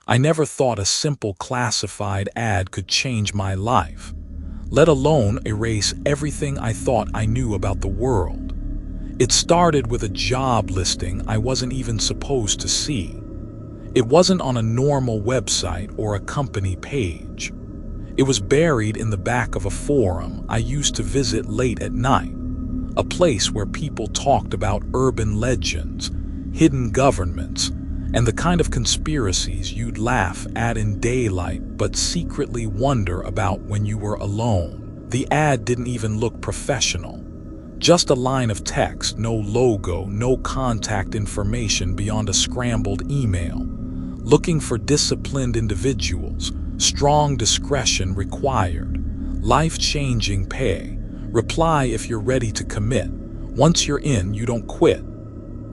I never thought a simple classified ad could change my life, let alone erase everything I thought I knew about the world. It started with a job listing I wasn't even supposed to see. It wasn't on a normal website or a company page. It was buried in the back of a forum I used to visit late at night, a place where people talked about urban legends, hidden governments, and the kind of conspiracies you'd laugh at in daylight but secretly wonder about when you were alone. The ad didn't even look professional. Just a line of text, no logo, no contact information beyond a scrambled email. Looking for disciplined individuals, strong discretion required, life-changing pay, reply if you're ready to commit. Once you're in, you don't quit.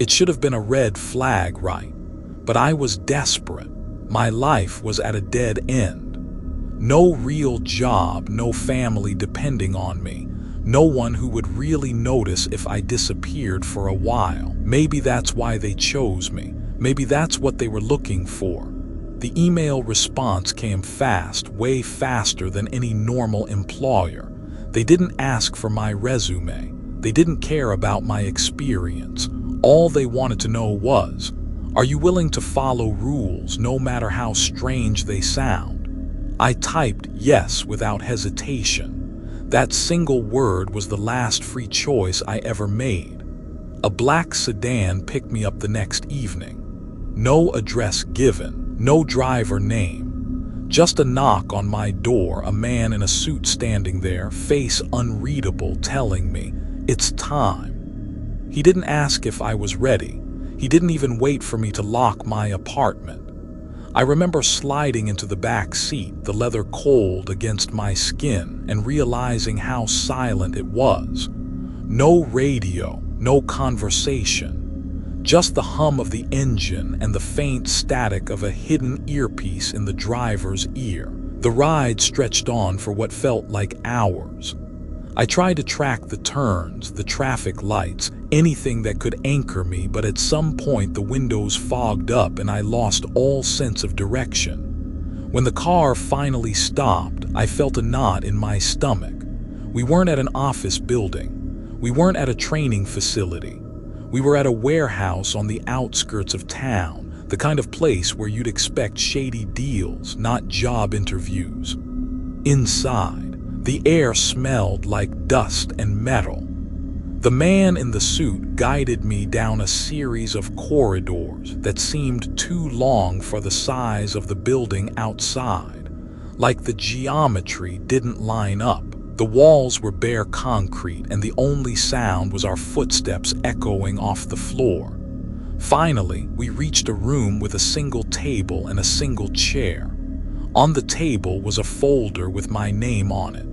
It should have been a red flag, right? But I was desperate. My life was at a dead end. No real job, no family depending on me, no one who would really notice if I disappeared for a while. Maybe that's why they chose me. Maybe that's what they were looking for. The email response came fast, way faster than any normal employer. They didn't ask for my resume. They didn't care about my experience. All they wanted to know was, are you willing to follow rules no matter how strange they sound? I typed yes without hesitation. That single word was the last free choice I ever made. A black sedan picked me up the next evening. No address given, no driver name. Just a knock on my door, a man in a suit standing there, face unreadable, telling me, it's time. He didn't ask if I was ready. He didn't even wait for me to lock my apartment. I remember sliding into the back seat, the leather cold against my skin, and realizing how silent it was. No radio, no conversation. Just the hum of the engine and the faint static of a hidden earpiece in the driver's ear. The ride stretched on for what felt like hours. I tried to track the turns, the traffic lights, anything that could anchor me, but at some point the windows fogged up and I lost all sense of direction. When the car finally stopped, I felt a knot in my stomach. We weren't at an office building. We weren't at a training facility. We were at a warehouse on the outskirts of town, the kind of place where you'd expect shady deals, not job interviews. Inside, the air smelled like dust and metal. The man in the suit guided me down a series of corridors that seemed too long for the size of the building outside, like the geometry didn't line up. The walls were bare concrete, and the only sound was our footsteps echoing off the floor. Finally, we reached a room with a single table and a single chair. On the table was a folder with my name on it.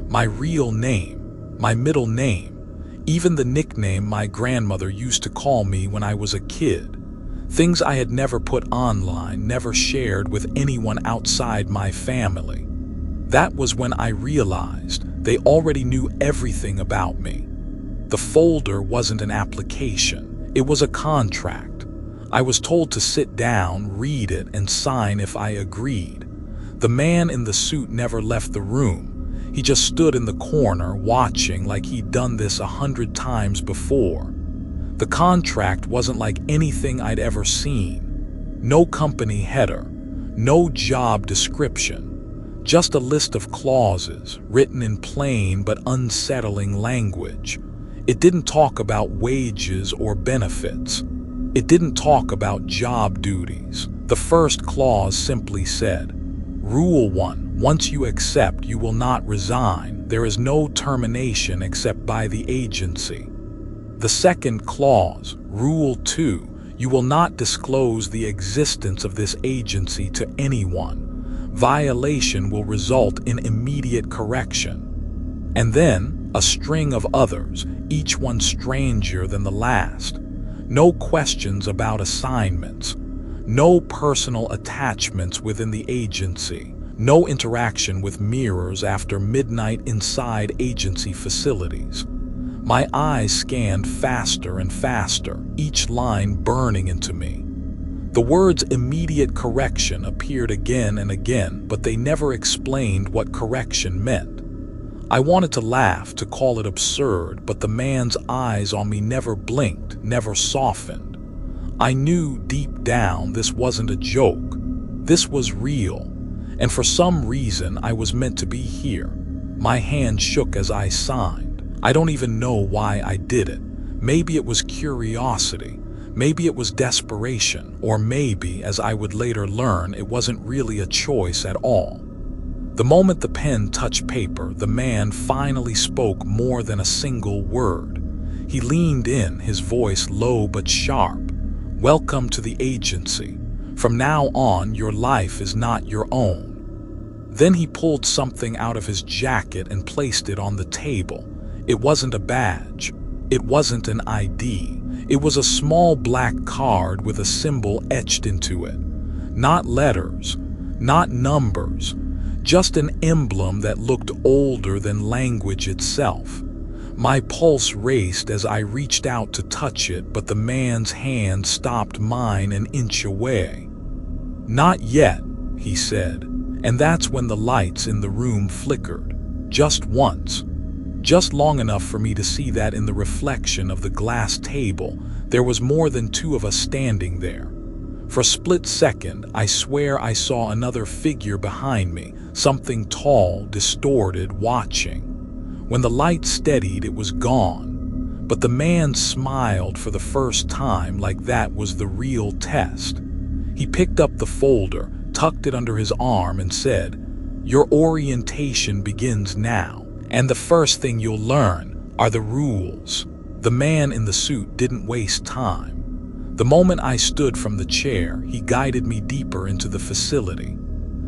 My real name, my middle name, even the nickname my grandmother used to call me when I was a kid. Things I had never put online, never shared with anyone outside my family. That was when I realized they already knew everything about me. The folder wasn't an application, it was a contract. I was told to sit down, read it, and sign if I agreed. The man in the suit never left the room. He just stood in the corner watching like he'd done this 100 times before. The contract wasn't like anything I'd ever seen. No company header, no job description, just a list of clauses written in plain but unsettling language. It didn't talk about wages or benefits. It didn't talk about job duties. The first clause simply said, Rule 1. Once you accept, you will not resign. There is no termination except by the agency. The second clause, Rule 2. You will not disclose the existence of this agency to anyone. Violation will result in immediate correction. And then, a string of others, each one stranger than the last. No questions about assignments. No personal attachments within the agency. No interaction with mirrors after midnight inside agency facilities. My eyes scanned faster and faster, each line burning into me. The words immediate correction appeared again and again, but they never explained what correction meant. I wanted to laugh, to call it absurd, but the man's eyes on me never blinked, never softened. I knew deep down this wasn't a joke. This was real, and for some reason I was meant to be here. My hand shook as I signed. I don't even know why I did it. Maybe it was curiosity. Maybe it was desperation, or maybe, as I would later learn, it wasn't really a choice at all. The moment the pen touched paper, the man finally spoke more than a single word. He leaned in, his voice low but sharp. "Welcome to the agency. From now on, your life is not your own." Then he pulled something out of his jacket and placed it on the table. It wasn't a badge. It wasn't an ID. It was a small black card with a symbol etched into it. Not letters, not numbers, just an emblem that looked older than language itself. My pulse raced as I reached out to touch it, but the man's hand stopped mine an inch away. "Not yet," he said, and that's when the lights in the room flickered. Just once. Just long enough for me to see that in the reflection of the glass table, there was more than two of us standing there. For a split second, I swear I saw another figure behind me, something tall, distorted, watching. When the light steadied, it was gone. But the man smiled for the first time, like that was the real test. He picked up the folder, tucked it under his arm, and said, "Your orientation begins now. And the first thing you'll learn are the rules." The man in the suit didn't waste time. The moment I stood from the chair, he guided me deeper into the facility.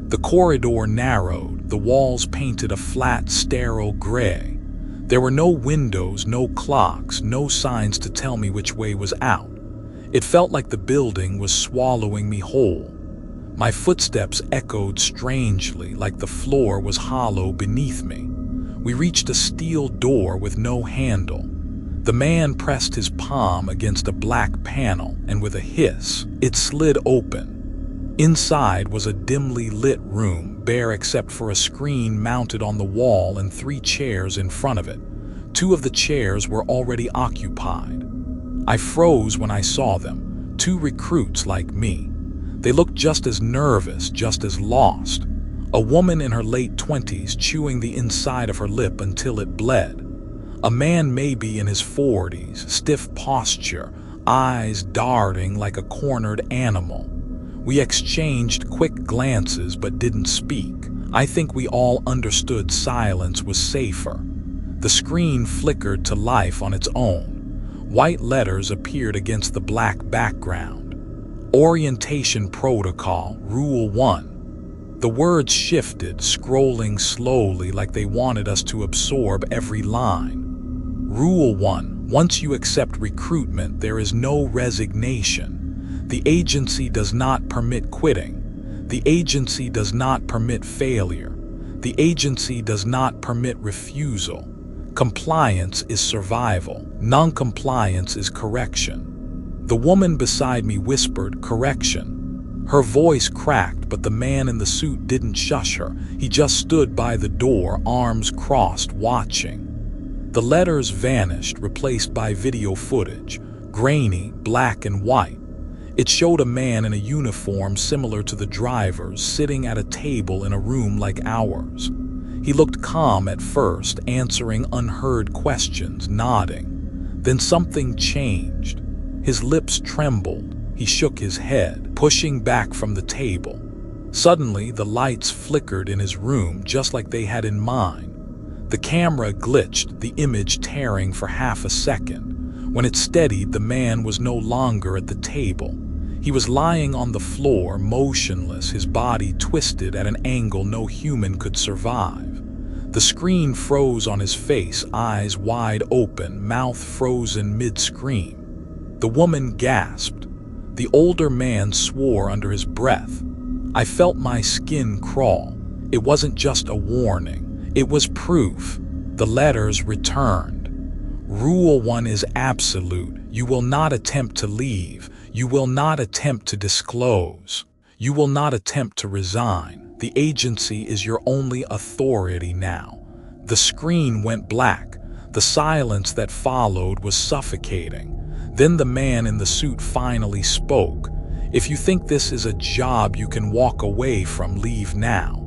The corridor narrowed, the walls painted a flat, sterile gray. There were no windows, no clocks, no signs to tell me which way was out. It felt like the building was swallowing me whole. My footsteps echoed strangely, like the floor was hollow beneath me. We reached a steel door with no handle. The man pressed his palm against a black panel, and with a hiss, it slid open. Inside was a dimly lit room, bare except for a screen mounted on the wall and 3 chairs in front of it. 2 of the chairs were already occupied. I froze when I saw them, 2 recruits like me. They looked just as nervous, just as lost. A woman in her late 20s chewing the inside of her lip until it bled. A man maybe in his 40s, stiff posture, eyes darting like a cornered animal. We exchanged quick glances but didn't speak. I think we all understood silence was safer. The screen flickered to life on its own. White letters appeared against the black background. Orientation Protocol, Rule 1. The words shifted, scrolling slowly like they wanted us to absorb every line. Rule 1. Once you accept recruitment, there is no resignation. The agency does not permit quitting. The agency does not permit failure. The agency does not permit refusal. Compliance is survival. Non-compliance is correction. The woman beside me whispered, "Correction." Her voice cracked, but the man in the suit didn't shush her. He just stood by the door, arms crossed, watching. The letters vanished, replaced by video footage, grainy, black and white. It showed a man in a uniform similar to the driver's, sitting at a table in a room like ours. He looked calm at first, answering unheard questions, nodding. Then something changed. His lips trembled. He shook his head, pushing back from the table. Suddenly, the lights flickered in his room just like they had in mine. The camera glitched, the image tearing for half a second. When it steadied, the man was no longer at the table. He was lying on the floor, motionless, his body twisted at an angle no human could survive. The screen froze on his face, eyes wide open, mouth frozen mid-scream. The woman gasped. The older man swore under his breath. I felt my skin crawl. It wasn't just a warning. It was proof. The letters returned. Rule 1 is absolute. You will not attempt to leave. You will not attempt to disclose. You will not attempt to resign. The agency is your only authority now." The screen went black. The silence that followed was suffocating. Then the man in the suit finally spoke. "If you think this is a job you can walk away from, leave now."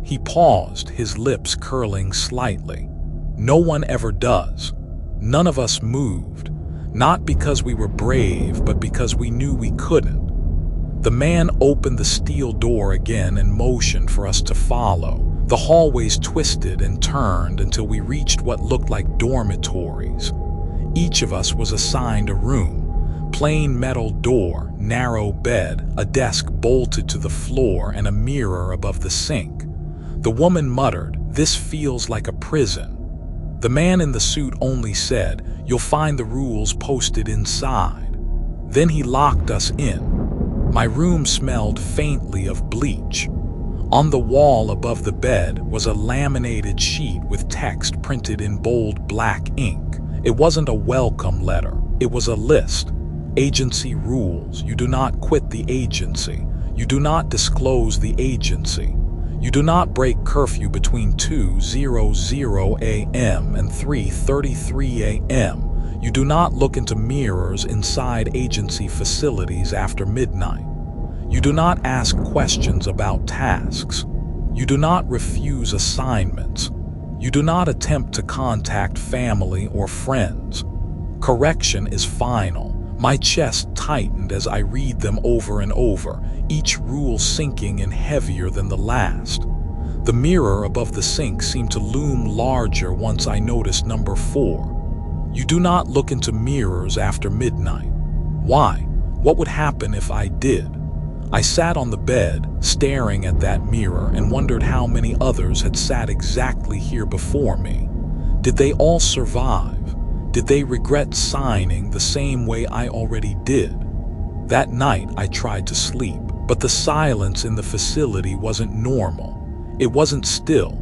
He paused, his lips curling slightly. No one ever does. None of us moved. Not because we were brave, but because we knew we couldn't. The man opened the steel door again and motioned for us to follow. The hallways twisted and turned until we reached what looked like dormitories. Each of us was assigned a room. Plain metal door, narrow bed, a desk bolted to the floor, and a mirror above the sink. The woman muttered, "This feels like a prison." The man in the suit only said, "You'll find the rules posted inside." Then he locked us in. My room smelled faintly of bleach. On the wall above the bed was a laminated sheet with text printed in bold black ink. It wasn't a welcome letter. It was a list. Agency rules. You do not quit the agency. You do not disclose the agency. You do not break curfew between 2:00 a.m. and 3:33 a.m. You do not look into mirrors inside agency facilities after midnight. You do not ask questions about tasks. You do not refuse assignments. You do not attempt to contact family or friends. Correction is final. My chest tightened as I read them over and over, each rule sinking in heavier than the last. The mirror above the sink seemed to loom larger once I noticed number 4. You do not look into mirrors after midnight. Why? What would happen if I did? I sat on the bed, staring at that mirror, and wondered how many others had sat exactly here before me. Did they all survive? Did they regret signing the same way I already did? That night I tried to sleep, but the silence in the facility wasn't normal. It wasn't still.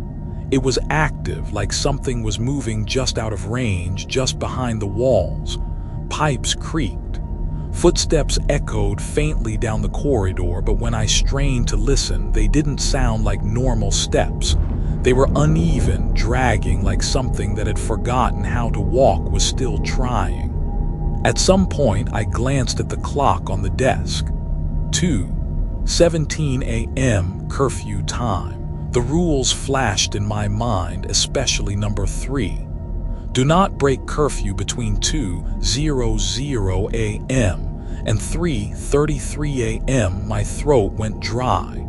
It was active, like something was moving just out of range, just behind the walls. Pipes creaked. Footsteps echoed faintly down the corridor, but when I strained to listen, they didn't sound like normal steps. They were uneven, dragging, like something that had forgotten how to walk was still trying. At some point, I glanced at the clock on the desk. 2:17 a.m. curfew time. The rules flashed in my mind, especially number 3. Do not break curfew between 2:00 a.m. and 3:33 a.m. My throat went dry.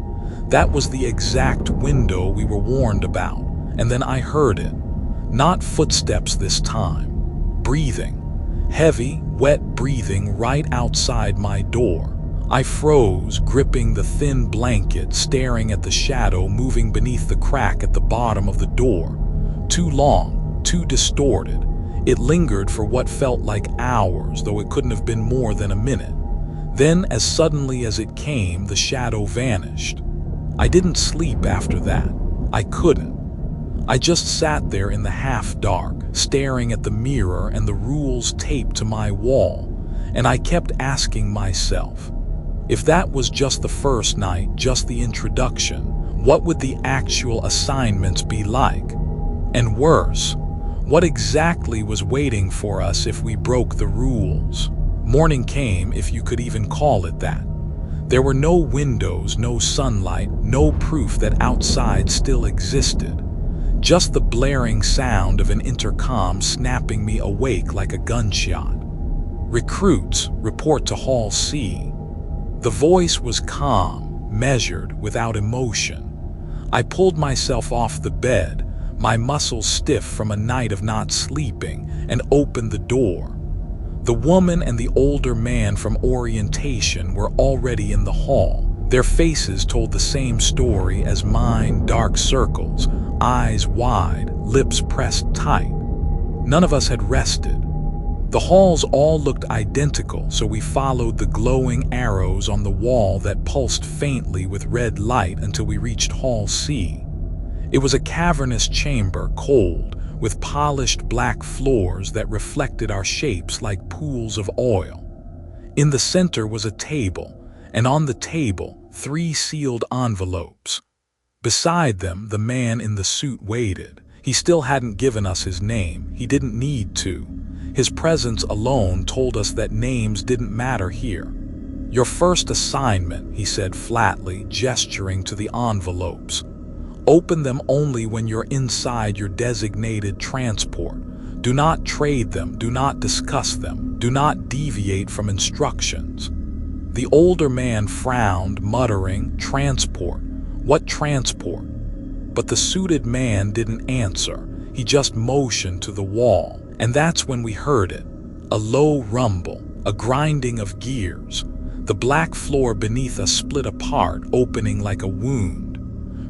That was the exact window we were warned about, and then I heard it. Not footsteps this time. Breathing. Heavy, wet breathing right outside my door. I froze, gripping the thin blanket, staring at the shadow moving beneath the crack at the bottom of the door. Too long, too distorted. It lingered for what felt like hours, though it couldn't have been more than a minute. Then, as suddenly as it came, the shadow vanished. I didn't sleep after that. I couldn't. I just sat there in the half-dark, staring at the mirror and the rules taped to my wall, and I kept asking myself, if that was just the first night, just the introduction, what would the actual assignments be like? And worse, what exactly was waiting for us if we broke the rules? Morning came, if you could even call it that. There were no windows, no sunlight, no proof that outside still existed. Just the blaring sound of an intercom snapping me awake like a gunshot. "Recruits, report to Hall C." The voice was calm, measured, without emotion. I pulled myself off the bed, my muscles stiff from a night of not sleeping, and opened the door. The woman and the older man from orientation were already in the hall. Their faces told the same story as mine, dark circles, eyes wide, lips pressed tight. None of us had rested. The halls all looked identical, so we followed the glowing arrows on the wall that pulsed faintly with red light until we reached Hall C. It was a cavernous chamber, cold, with polished black floors that reflected our shapes like pools of oil. In the center was a table, and on the table, 3 sealed envelopes. Beside them, the man in the suit waited. He still hadn't given us his name. He didn't need to. His presence alone told us that names didn't matter here. "Your first assignment," he said flatly, gesturing to the envelopes. "Open them only when you're inside your designated transport. Do not trade them, do not discuss them, do not deviate from instructions." The older man frowned, muttering, "Transport? What transport?" But the suited man didn't answer. He just motioned to the wall. And that's when we heard it. A low rumble, a grinding of gears. The black floor beneath us split apart, opening like a wound.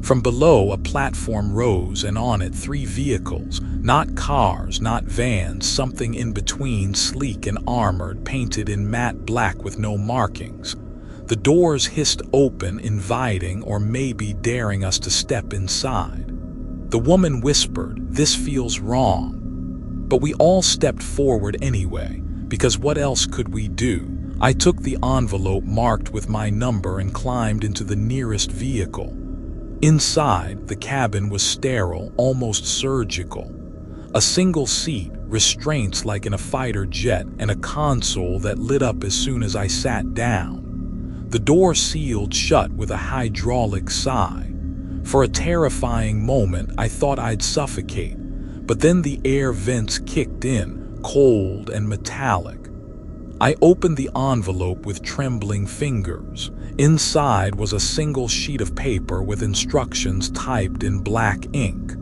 From below, a platform rose, and on it 3 vehicles. Not cars, not vans, something in between, sleek and armored, painted in matte black with no markings. The doors hissed open, inviting or maybe daring us to step inside. The woman whispered, "This feels wrong." But we all stepped forward anyway, because what else could we do? I took the envelope marked with my number and climbed into the nearest vehicle. Inside, the cabin was sterile, almost surgical. A single seat, restraints like in a fighter jet, and a console that lit up as soon as I sat down. The door sealed shut with a hydraulic sigh. For a terrifying moment, I thought I'd suffocate, but then the air vents kicked in, cold and metallic. I opened the envelope with trembling fingers. Inside was a single sheet of paper with instructions typed in black ink.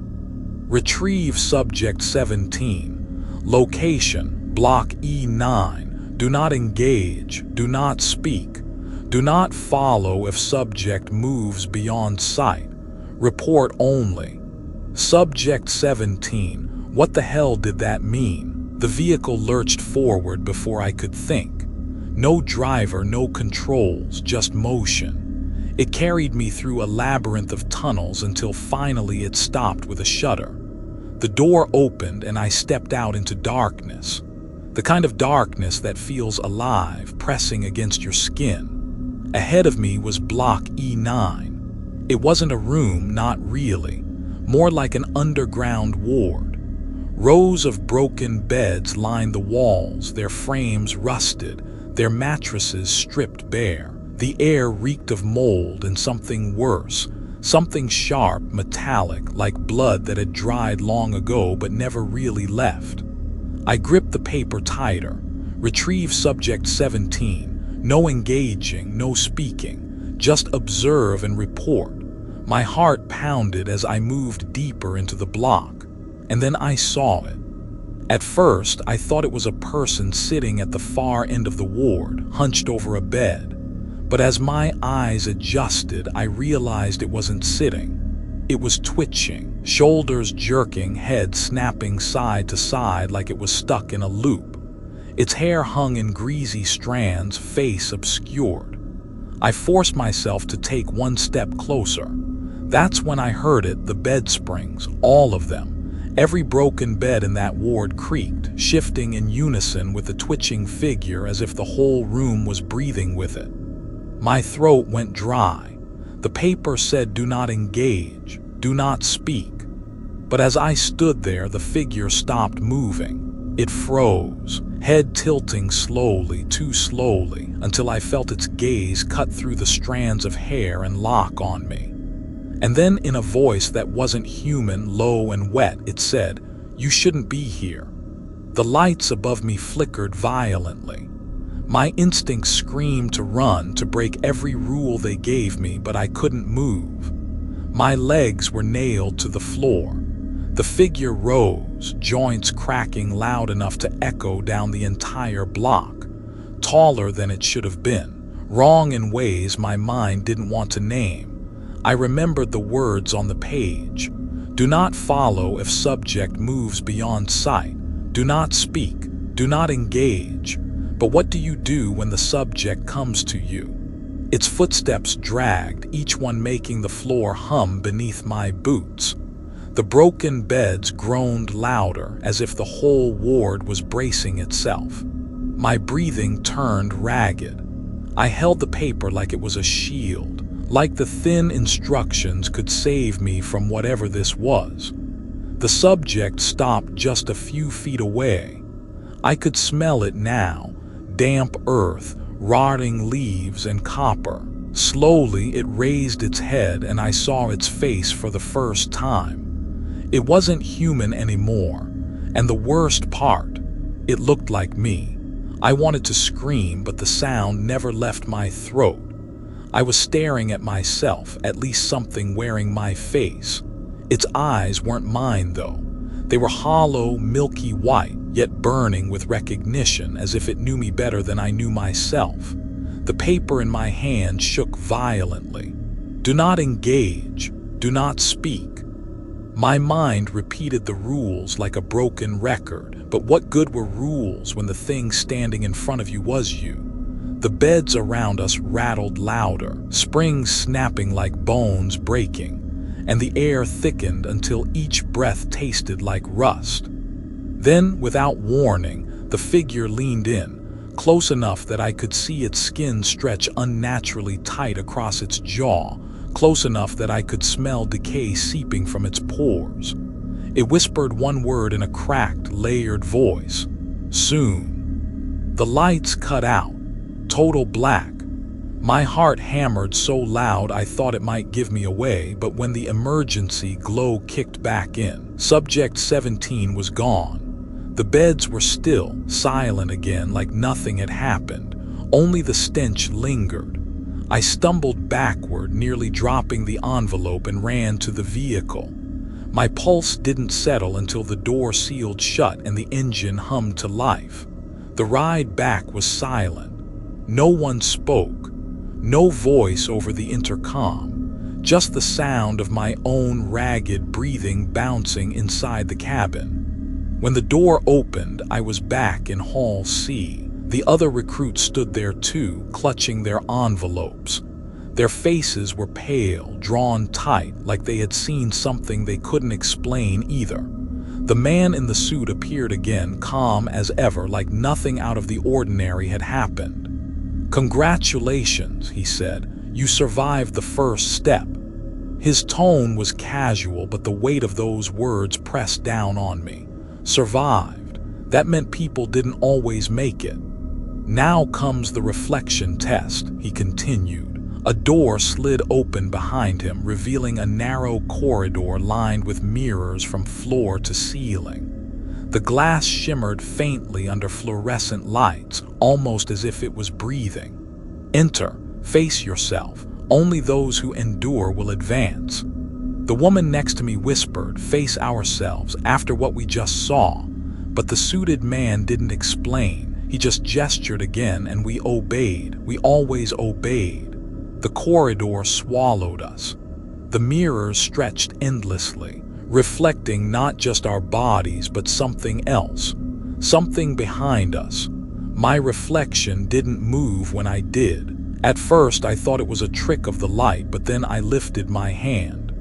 "Retrieve subject 17. Location, block E9. Do not engage. Do not speak. Do not follow if subject moves beyond sight. Report only." Subject 17. What the hell did that mean? The vehicle lurched forward before I could think. No driver, no controls, just motion. It carried me through a labyrinth of tunnels until finally it stopped with a shudder. The door opened and I stepped out into darkness. The kind of darkness that feels alive, pressing against your skin. Ahead of me was block E9. It wasn't a room, not really. More like an underground ward. Rows of broken beds lined the walls, their frames rusted, their mattresses stripped bare. The air reeked of mold and something worse, something sharp, metallic, like blood that had dried long ago but never really left. I gripped the paper tighter. Retrieve subject 17. No engaging, no speaking. Just observe and report. My heart pounded as I moved deeper into the block. And then I saw it. At first, I thought it was a person sitting at the far end of the ward, hunched over a bed. But as my eyes adjusted, I realized it wasn't sitting. It was twitching, shoulders jerking, head snapping side to side like it was stuck in a loop. Its hair hung in greasy strands, face obscured. I forced myself to take one step closer. That's when I heard it, the bed springs, all of them. Every broken bed in that ward creaked, shifting in unison with the twitching figure as if the whole room was breathing with it. My throat went dry. The paper said, "Do not engage, do not speak." But as I stood there, the figure stopped moving. It froze, head tilting slowly, too slowly, until I felt its gaze cut through the strands of hair and lock on me. And then in a voice that wasn't human, low and wet, it said, "You shouldn't be here." The lights above me flickered violently. My instincts screamed to run, to break every rule they gave me, but I couldn't move. My legs were nailed to the floor. The figure rose, joints cracking loud enough to echo down the entire block. Taller than it should have been, wrong in ways my mind didn't want to name. I remembered the words on the page. Do not follow if subject moves beyond sight. Do not speak. Do not engage. But what do you do when the subject comes to you? Its footsteps dragged, each one making the floor hum beneath my boots. The broken beds groaned louder, as if the whole ward was bracing itself. My breathing turned ragged. I held the paper like it was a shield, like the thin instructions could save me from whatever this was. The subject stopped just a few feet away. I could smell it now, damp earth, rotting leaves, and copper. Slowly it raised its head and I saw its face for the first time. It wasn't human anymore, and the worst part, it looked like me. I wanted to scream, but the sound never left my throat. I was staring at myself, at least something wearing my face. Its eyes weren't mine though. They were hollow, milky white, yet burning with recognition, as if it knew me better than I knew myself. The paper in my hand shook violently. Do not engage. Do not speak. My mind repeated the rules like a broken record, but what good were rules when the thing standing in front of you was you? The beds around us rattled louder, springs snapping like bones breaking, and the air thickened until each breath tasted like rust. Then, without warning, the figure leaned in, close enough that I could see its skin stretch unnaturally tight across its jaw, close enough that I could smell decay seeping from its pores. It whispered one word in a cracked, layered voice. Soon. The lights cut out. Total black. My heart hammered so loud I thought it might give me away, but when the emergency glow kicked back in, Subject 17 was gone. The beds were still, silent again, like nothing had happened. Only the stench lingered. I stumbled backward, nearly dropping the envelope, and ran to the vehicle. My pulse didn't settle until the door sealed shut and the engine hummed to life. The ride back was silent. No one spoke. No voice over the intercom. Just the sound of my own ragged breathing bouncing inside the cabin. When the door opened, I was back in Hall C. The other recruits stood there too, clutching their envelopes. Their faces were pale, drawn tight, like they had seen something they couldn't explain either. The man in the suit appeared again, calm as ever, like nothing out of the ordinary had happened. "Congratulations," he said. "You survived the first step." His tone was casual, but the weight of those words pressed down on me. Survived. That meant people didn't always make it. "Now comes the reflection test," he continued. A door slid open behind him, revealing a narrow corridor lined with mirrors from floor to ceiling. The glass shimmered faintly under fluorescent lights, almost as if it was breathing. "Enter. Face yourself. Only those who endure will advance." The woman next to me whispered, "Face ourselves, after what we just saw." But the suited man didn't explain. He just gestured again, and we obeyed. We always obeyed. The corridor swallowed us. The mirrors stretched endlessly, reflecting not just our bodies but something else, something behind us. My reflection didn't move when I did. At first I thought it was a trick of the light, but then I lifted my hand.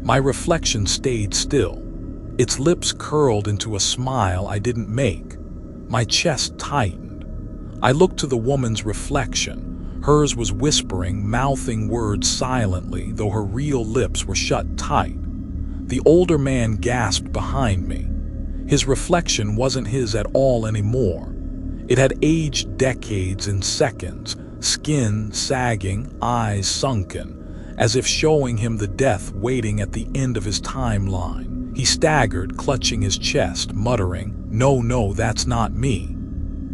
My reflection stayed still. Its lips curled into a smile I didn't make. My chest tightened. I looked to the woman's reflection. Hers was whispering, mouthing words silently, though her real lips were shut tight. The older man gasped behind me. His reflection wasn't his at all anymore. It had aged decades in seconds, skin sagging, eyes sunken, as if showing him the death waiting at the end of his timeline. He staggered, clutching his chest, muttering, No, that's not me."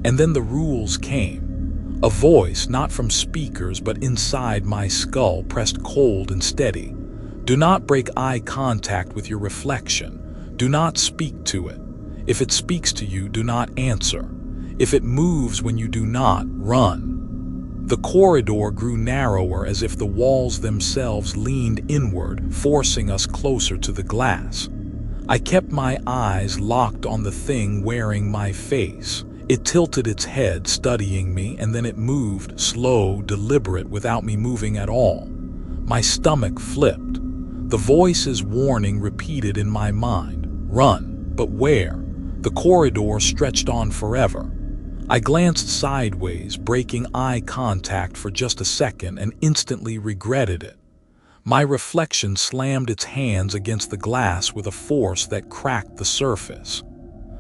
And then the rules came. A voice, not from speakers but inside my skull, pressed cold and steady. "Do not break eye contact with your reflection. Do not speak to it. If it speaks to you, do not answer. If it moves when you do not, run." The corridor grew narrower, as if the walls themselves leaned inward, forcing us closer to the glass. I kept my eyes locked on the thing wearing my face. It tilted its head, studying me, and then it moved, slow, deliberate, without me moving at all. My stomach flipped. The voice's warning repeated in my mind. Run, but where? The corridor stretched on forever. I glanced sideways, breaking eye contact for just a second, and instantly regretted it. My reflection slammed its hands against the glass with a force that cracked the surface.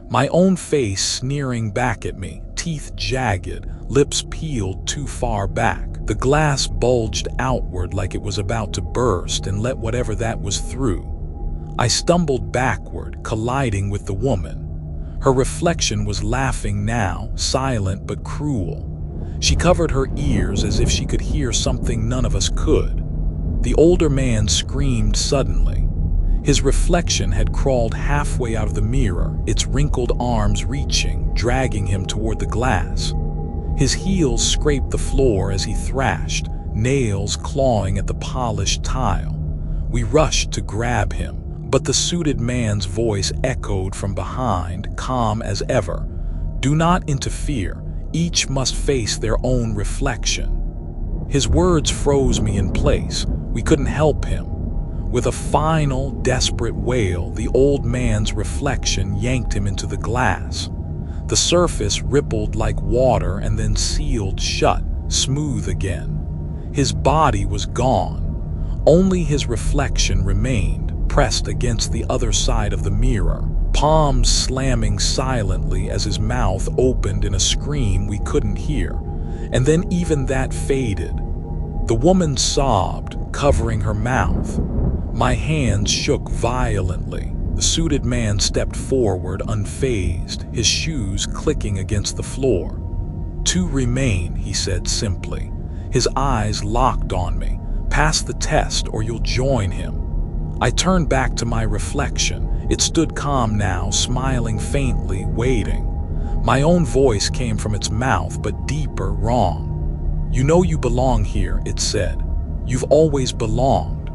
My own face sneering back at me, teeth jagged, lips peeled too far back. The glass bulged outward like it was about to burst and let whatever that was through. I stumbled backward, colliding with the woman. Her reflection was laughing now, silent but cruel. She covered her ears as if she could hear something none of us could. The older man screamed suddenly. His reflection had crawled halfway out of the mirror, its wrinkled arms reaching, dragging him toward the glass. His heels scraped the floor as he thrashed, nails clawing at the polished tile. We rushed to grab him, but the suited man's voice echoed from behind, calm as ever. "Do not interfere. Each must face their own reflection." His words froze me in place. We couldn't help him. With a final, desperate wail, the old man's reflection yanked him into the glass. The surface rippled like water and then sealed shut, smooth again. His body was gone. Only his reflection remained, pressed against the other side of the mirror, palms slamming silently as his mouth opened in a scream we couldn't hear. And then even that faded. The woman sobbed, covering her mouth. My hands shook violently. The suited man stepped forward, unfazed, his shoes clicking against the floor. "Two remain," he said simply. His eyes locked on me. "Pass the test or you'll join him." I turned back to my reflection. It stood calm now, smiling faintly, waiting. My own voice came from its mouth, but deeper, wrong. "You know you belong here," it said. "You've always belonged."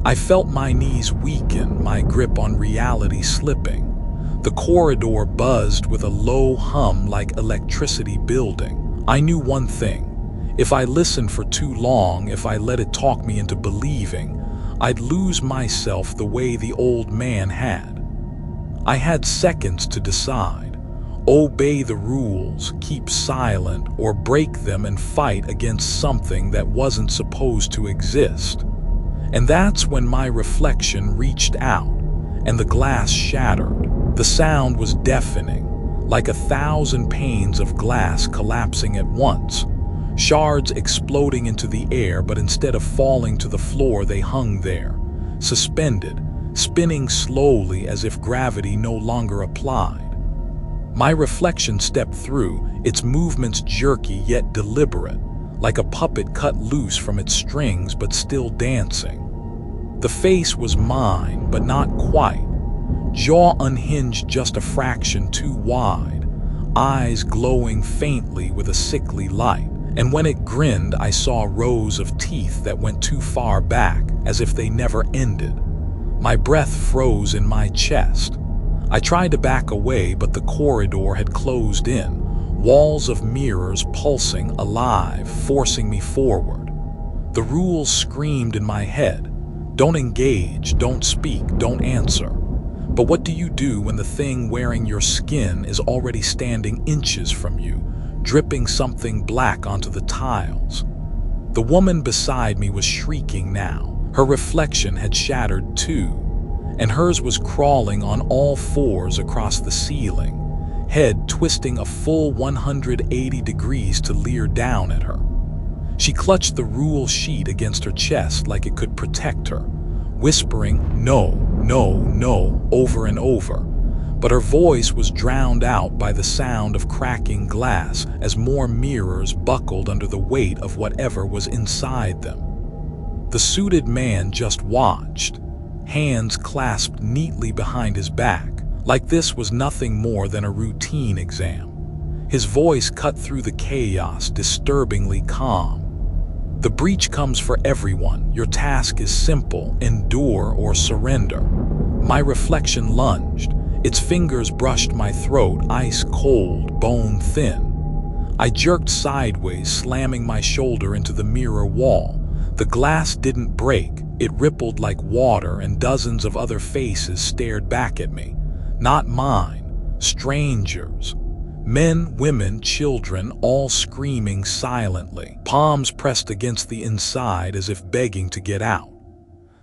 I felt my knees weaken, my grip on reality slipping. The corridor buzzed with a low hum like electricity building. I knew one thing. If I listened for too long, if I let it talk me into believing, I'd lose myself the way the old man had. I had seconds to decide. Obey the rules, keep silent, or break them and fight against something that wasn't supposed to exist. And that's when my reflection reached out, and the glass shattered. The sound was deafening, like 1,000 panes of glass collapsing at once. Shards exploding into the air, but instead of falling to the floor, they hung there, suspended, spinning slowly as if gravity no longer applied. My reflection stepped through, its movements jerky yet deliberate, like a puppet cut loose from its strings but still dancing. The face was mine, but not quite. Jaw unhinged just a fraction too wide, eyes glowing faintly with a sickly light. And when it grinned, I saw rows of teeth that went too far back, as if they never ended. My breath froze in my chest. I tried to back away, but the corridor had closed in, walls of mirrors pulsing, alive, forcing me forward. The rules screamed in my head. Don't engage, don't speak, don't answer. But what do you do when the thing wearing your skin is already standing inches from you, dripping something black onto the tiles? The woman beside me was shrieking now. Her reflection had shattered too, and hers was crawling on all fours across the ceiling, head twisting a full 180 degrees to leer down at her. She clutched the rule sheet against her chest like it could protect her, whispering, "No, no, no," over and over. But her voice was drowned out by the sound of cracking glass as more mirrors buckled under the weight of whatever was inside them. The suited man just watched, hands clasped neatly behind his back, like this was nothing more than a routine exam. His voice cut through the chaos, disturbingly calm. "The breach comes for everyone. Your task is simple: endure or surrender." My reflection lunged. Its fingers brushed my throat, ice cold, bone thin. I jerked sideways, slamming my shoulder into the mirror wall. The glass didn't break. It rippled like water, and dozens of other faces stared back at me. Not mine, strangers. Men, women, children, all screaming silently, palms pressed against the inside as if begging to get out.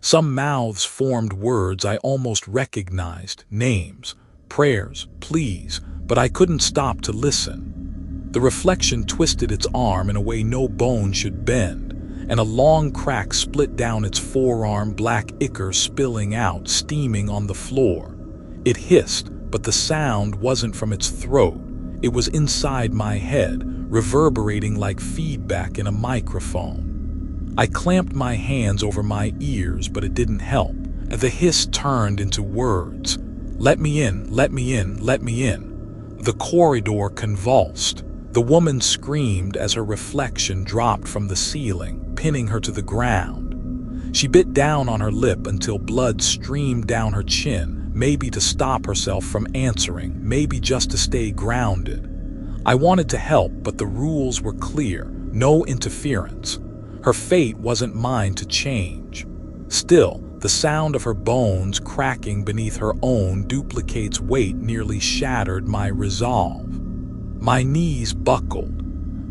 Some mouths formed words I almost recognized, names, prayers, pleas, but I couldn't stop to listen. The reflection twisted its arm in a way no bone should bend, and a long crack split down its forearm, black ichor spilling out, steaming on the floor. It hissed, but the sound wasn't from its throat. It was inside my head, reverberating like feedback in a microphone. I clamped my hands over my ears, but it didn't help. The hiss turned into words. "Let me in, let me in, let me in." The corridor convulsed. The woman screamed as her reflection dropped from the ceiling, pinning her to the ground. She bit down on her lip until blood streamed down her chin, maybe to stop herself from answering, maybe just to stay grounded. I wanted to help, but the rules were clear: no interference. Her fate wasn't mine to change. Still, the sound of her bones cracking beneath her own duplicate's weight nearly shattered my resolve. My knees buckled.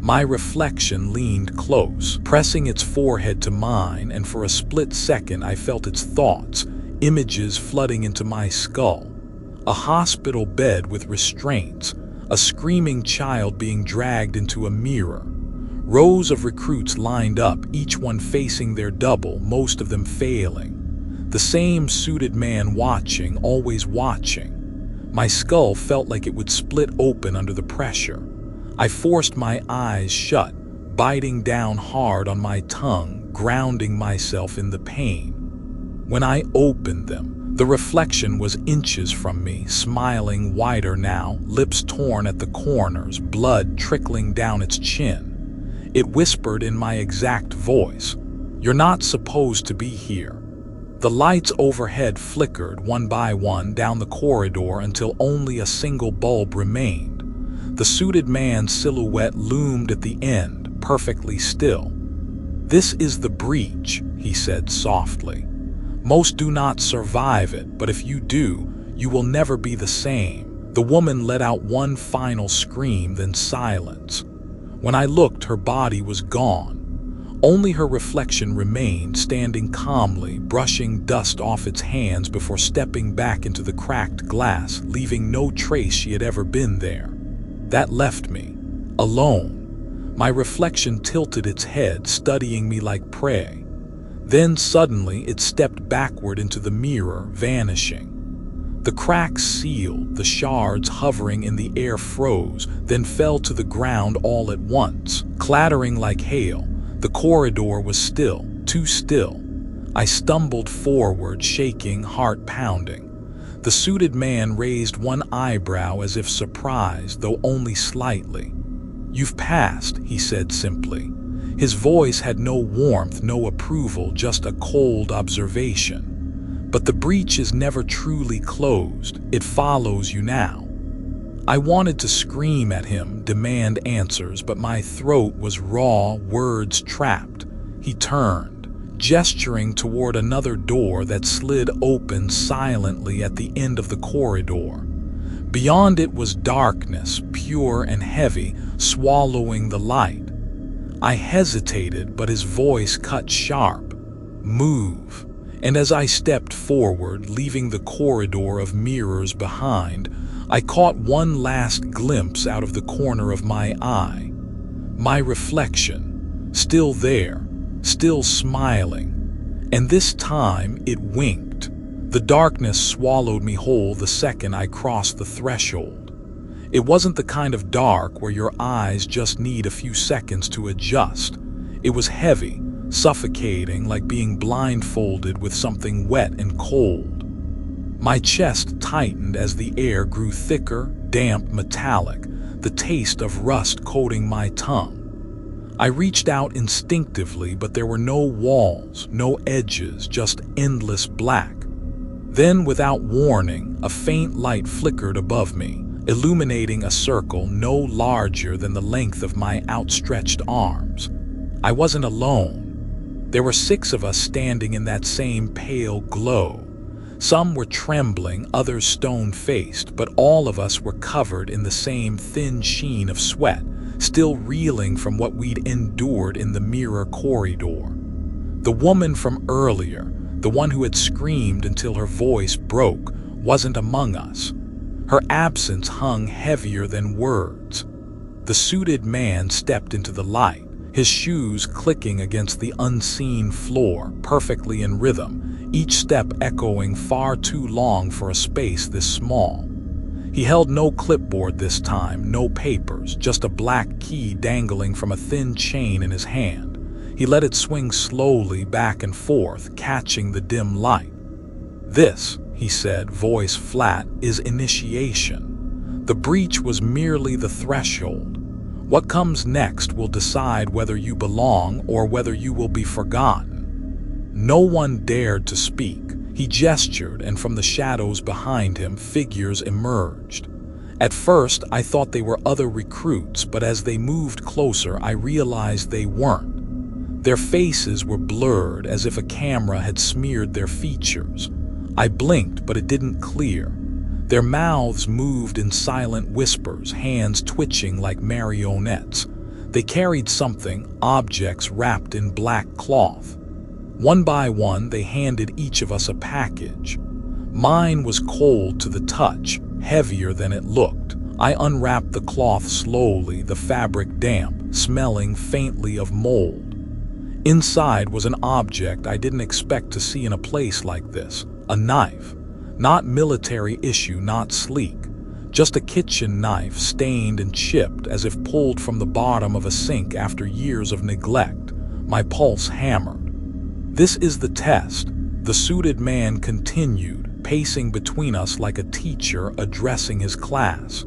My reflection leaned close, pressing its forehead to mine, and for a split second I felt its thoughts, images flooding into my skull. A hospital bed with restraints, a screaming child being dragged into a mirror. Rows of recruits lined up, each one facing their double, most of them failing. The same suited man watching, always watching. My skull felt like it would split open under the pressure. I forced my eyes shut, biting down hard on my tongue, grounding myself in the pain. When I opened them, the reflection was inches from me, smiling wider now, lips torn at the corners, blood trickling down its chin. It whispered in my exact voice, "You're not supposed to be here." The lights overhead flickered one by one down the corridor until only a single bulb remained. The suited man's silhouette loomed at the end, perfectly still. "This is the breach," he said softly. "Most do not survive it, but if you do, you will never be the same." The woman let out one final scream, then silence. When I looked, her body was gone. Only her reflection remained, standing calmly, brushing dust off its hands before stepping back into the cracked glass, leaving no trace she had ever been there. That left me, alone. My reflection tilted its head, studying me like prey. Then suddenly it stepped backward into the mirror, vanishing. The cracks sealed, the shards hovering in the air froze, then fell to the ground all at once, clattering like hail. The corridor was still, too still. I stumbled forward, shaking, heart pounding. The suited man raised one eyebrow as if surprised, though only slightly. "You've passed," he said simply. His voice had no warmth, no approval, just a cold observation. "But the breach is never truly closed. It follows you now." I wanted to scream at him, demand answers, but my throat was raw, words trapped. He turned, gesturing toward another door that slid open silently at the end of the corridor. Beyond it was darkness, pure and heavy, swallowing the light. I hesitated, but his voice cut sharp. "Move." And as I stepped forward, leaving the corridor of mirrors behind, I caught one last glimpse out of the corner of my eye. My reflection, still there, still smiling. And this time it winked. The darkness swallowed me whole the second I crossed the threshold. It wasn't the kind of dark where your eyes just need a few seconds to adjust. It was heavy, suffocating, like being blindfolded with something wet and cold. My chest tightened as the air grew thicker, damp, metallic, the taste of rust coating my tongue. I reached out instinctively, but there were no walls, no edges, just endless black. Then, without warning, a faint light flickered above me, illuminating a circle no larger than the length of my outstretched arms. I wasn't alone. There were 6 of us standing in that same pale glow. Some were trembling, others stone-faced, but all of us were covered in the same thin sheen of sweat, still reeling from what we'd endured in the mirror corridor. The woman from earlier, the one who had screamed until her voice broke, wasn't among us. Her absence hung heavier than words. The suited man stepped into the light, his shoes clicking against the unseen floor, perfectly in rhythm, each step echoing far too long for a space this small. He held no clipboard this time, no papers, just a black key dangling from a thin chain in his hand. He let it swing slowly back and forth, catching the dim light. "This," he said, voice flat, "is initiation. The breach was merely the threshold. What comes next will decide whether you belong or whether you will be forgotten." No one dared to speak. He gestured, and from the shadows behind him, figures emerged. At first, I thought they were other recruits, but as they moved closer, I realized they weren't. Their faces were blurred, as if a camera had smeared their features. I blinked, but it didn't clear. Their mouths moved in silent whispers, hands twitching like marionettes. They carried something, objects wrapped in black cloth. One by one, they handed each of us a package. Mine was cold to the touch, heavier than it looked. I unwrapped the cloth slowly, the fabric damp, smelling faintly of mold. Inside was an object I didn't expect to see in a place like this. A knife. Not military issue, not sleek. Just a kitchen knife, stained and chipped as if pulled from the bottom of a sink after years of neglect. My pulse hammered. "This is the test," the suited man continued, pacing between us like a teacher addressing his class.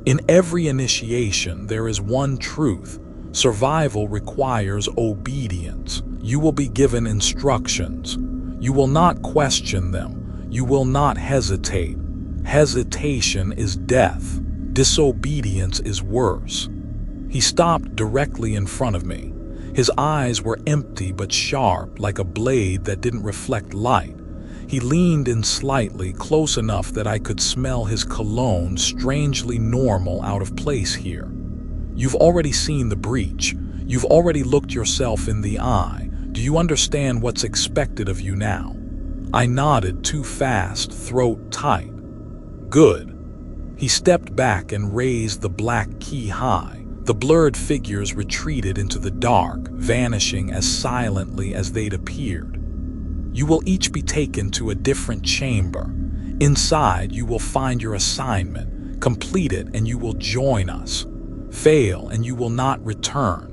"In every initiation, there is one truth. Survival requires obedience. You will be given instructions. You will not question them. You will not hesitate. Hesitation is death. Disobedience is worse." He stopped directly in front of me. His eyes were empty but sharp, like a blade that didn't reflect light. He leaned in slightly, close enough that I could smell his cologne, strangely normal, out of place here. "You've already seen the breach. You've already looked yourself in the eye. Do you understand what's expected of you now?" I nodded, too fast, throat tight. "Good." He stepped back and raised the black key high. The blurred figures retreated into the dark, vanishing as silently as they'd appeared. "You will each be taken to a different chamber. Inside, you will find your assignment. Complete it and you will join us. Fail and you will not return."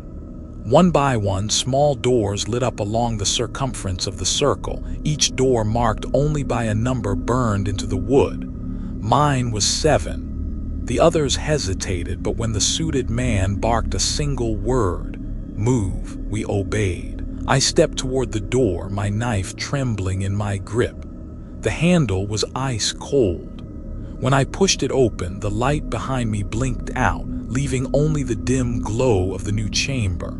One by one, small doors lit up along the circumference of the circle, each door marked only by a number burned into the wood. Mine was 7. The others hesitated, but when the suited man barked a single word, "Move," we obeyed. I stepped toward the door, my knife trembling in my grip. The handle was ice cold. When I pushed it open, the light behind me blinked out, leaving only the dim glow of the new chamber.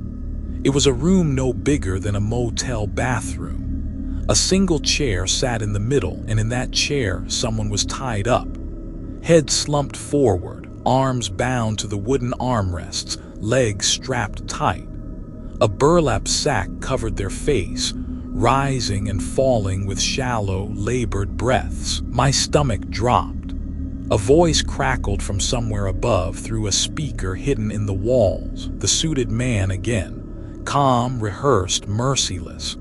It was a room no bigger than a motel bathroom. A single chair sat in the middle, and in that chair, someone was tied up. Head slumped forward, arms bound to the wooden armrests, legs strapped tight. A burlap sack covered their face, rising and falling with shallow, labored breaths. My stomach dropped. A voice crackled from somewhere above through a speaker hidden in the walls. The suited man again. Calm, rehearsed, merciless.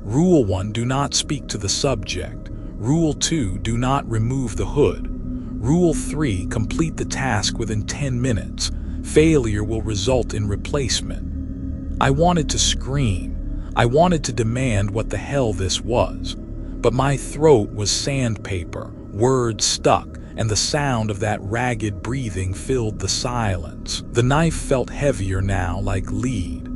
"Rule 1, do not speak to the subject. Rule 2, do not remove the hood. Rule 3, complete the task within 10 minutes. Failure will result in replacement." I wanted to scream. I wanted to demand what the hell this was. But my throat was sandpaper, words stuck, and the sound of that ragged breathing filled the silence. The knife felt heavier now, like lead.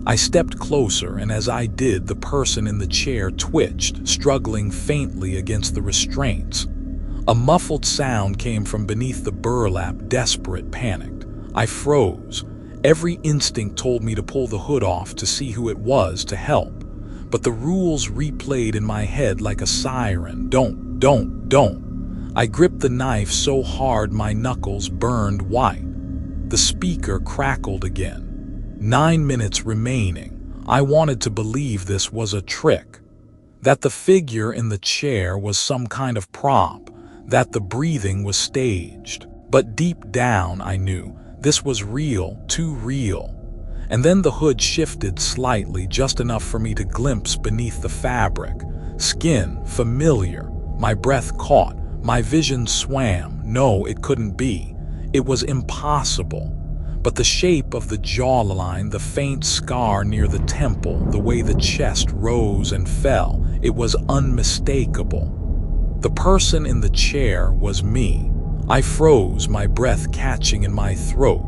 I stepped closer, and as I did, the person in the chair twitched, struggling faintly against the restraints. A muffled sound came from beneath the burlap, desperate, panicked. I froze. Every instinct told me to pull the hood off to see who it was, to help. But the rules replayed in my head like a siren. Don't Don't. I gripped the knife so hard my knuckles burned white. The speaker crackled again. 9 minutes remaining. I wanted to believe this was a trick. That the figure in the chair was some kind of prop, that the breathing was staged. But deep down I knew this was real, too real. And then the hood shifted slightly, just enough for me to glimpse beneath the fabric. Skin, familiar. My breath caught. My vision swam. No, it couldn't be. It was impossible. But the shape of the jawline, the faint scar near the temple, the way the chest rose and fell, it was unmistakable. The person in the chair was me. I froze, my breath catching in my throat.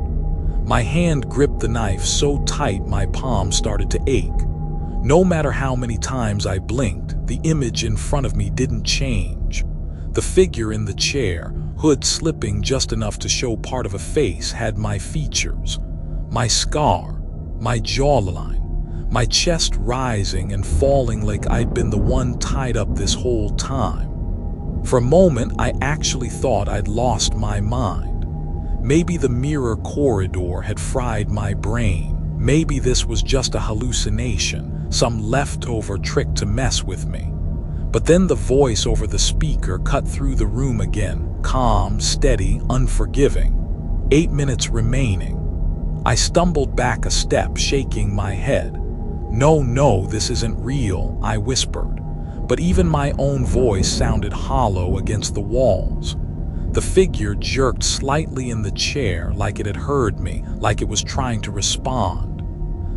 My hand gripped the knife so tight my palm started to ache. No matter how many times I blinked, the image in front of me didn't change. The figure in the chair, hood slipping just enough to show part of a face, had my features, my scar, my jawline, my chest rising and falling like I'd been the one tied up this whole time. For a moment, I actually thought I'd lost my mind. Maybe the mirror corridor had fried my brain. Maybe this was just a hallucination, some leftover trick to mess with me. But then the voice over the speaker cut through the room again, calm, steady, unforgiving. 8 minutes remaining. I stumbled back a step, shaking my head. No, this isn't real, I whispered. But even my own voice sounded hollow against the walls. The figure jerked slightly in the chair, like it had heard me, like it was trying to respond.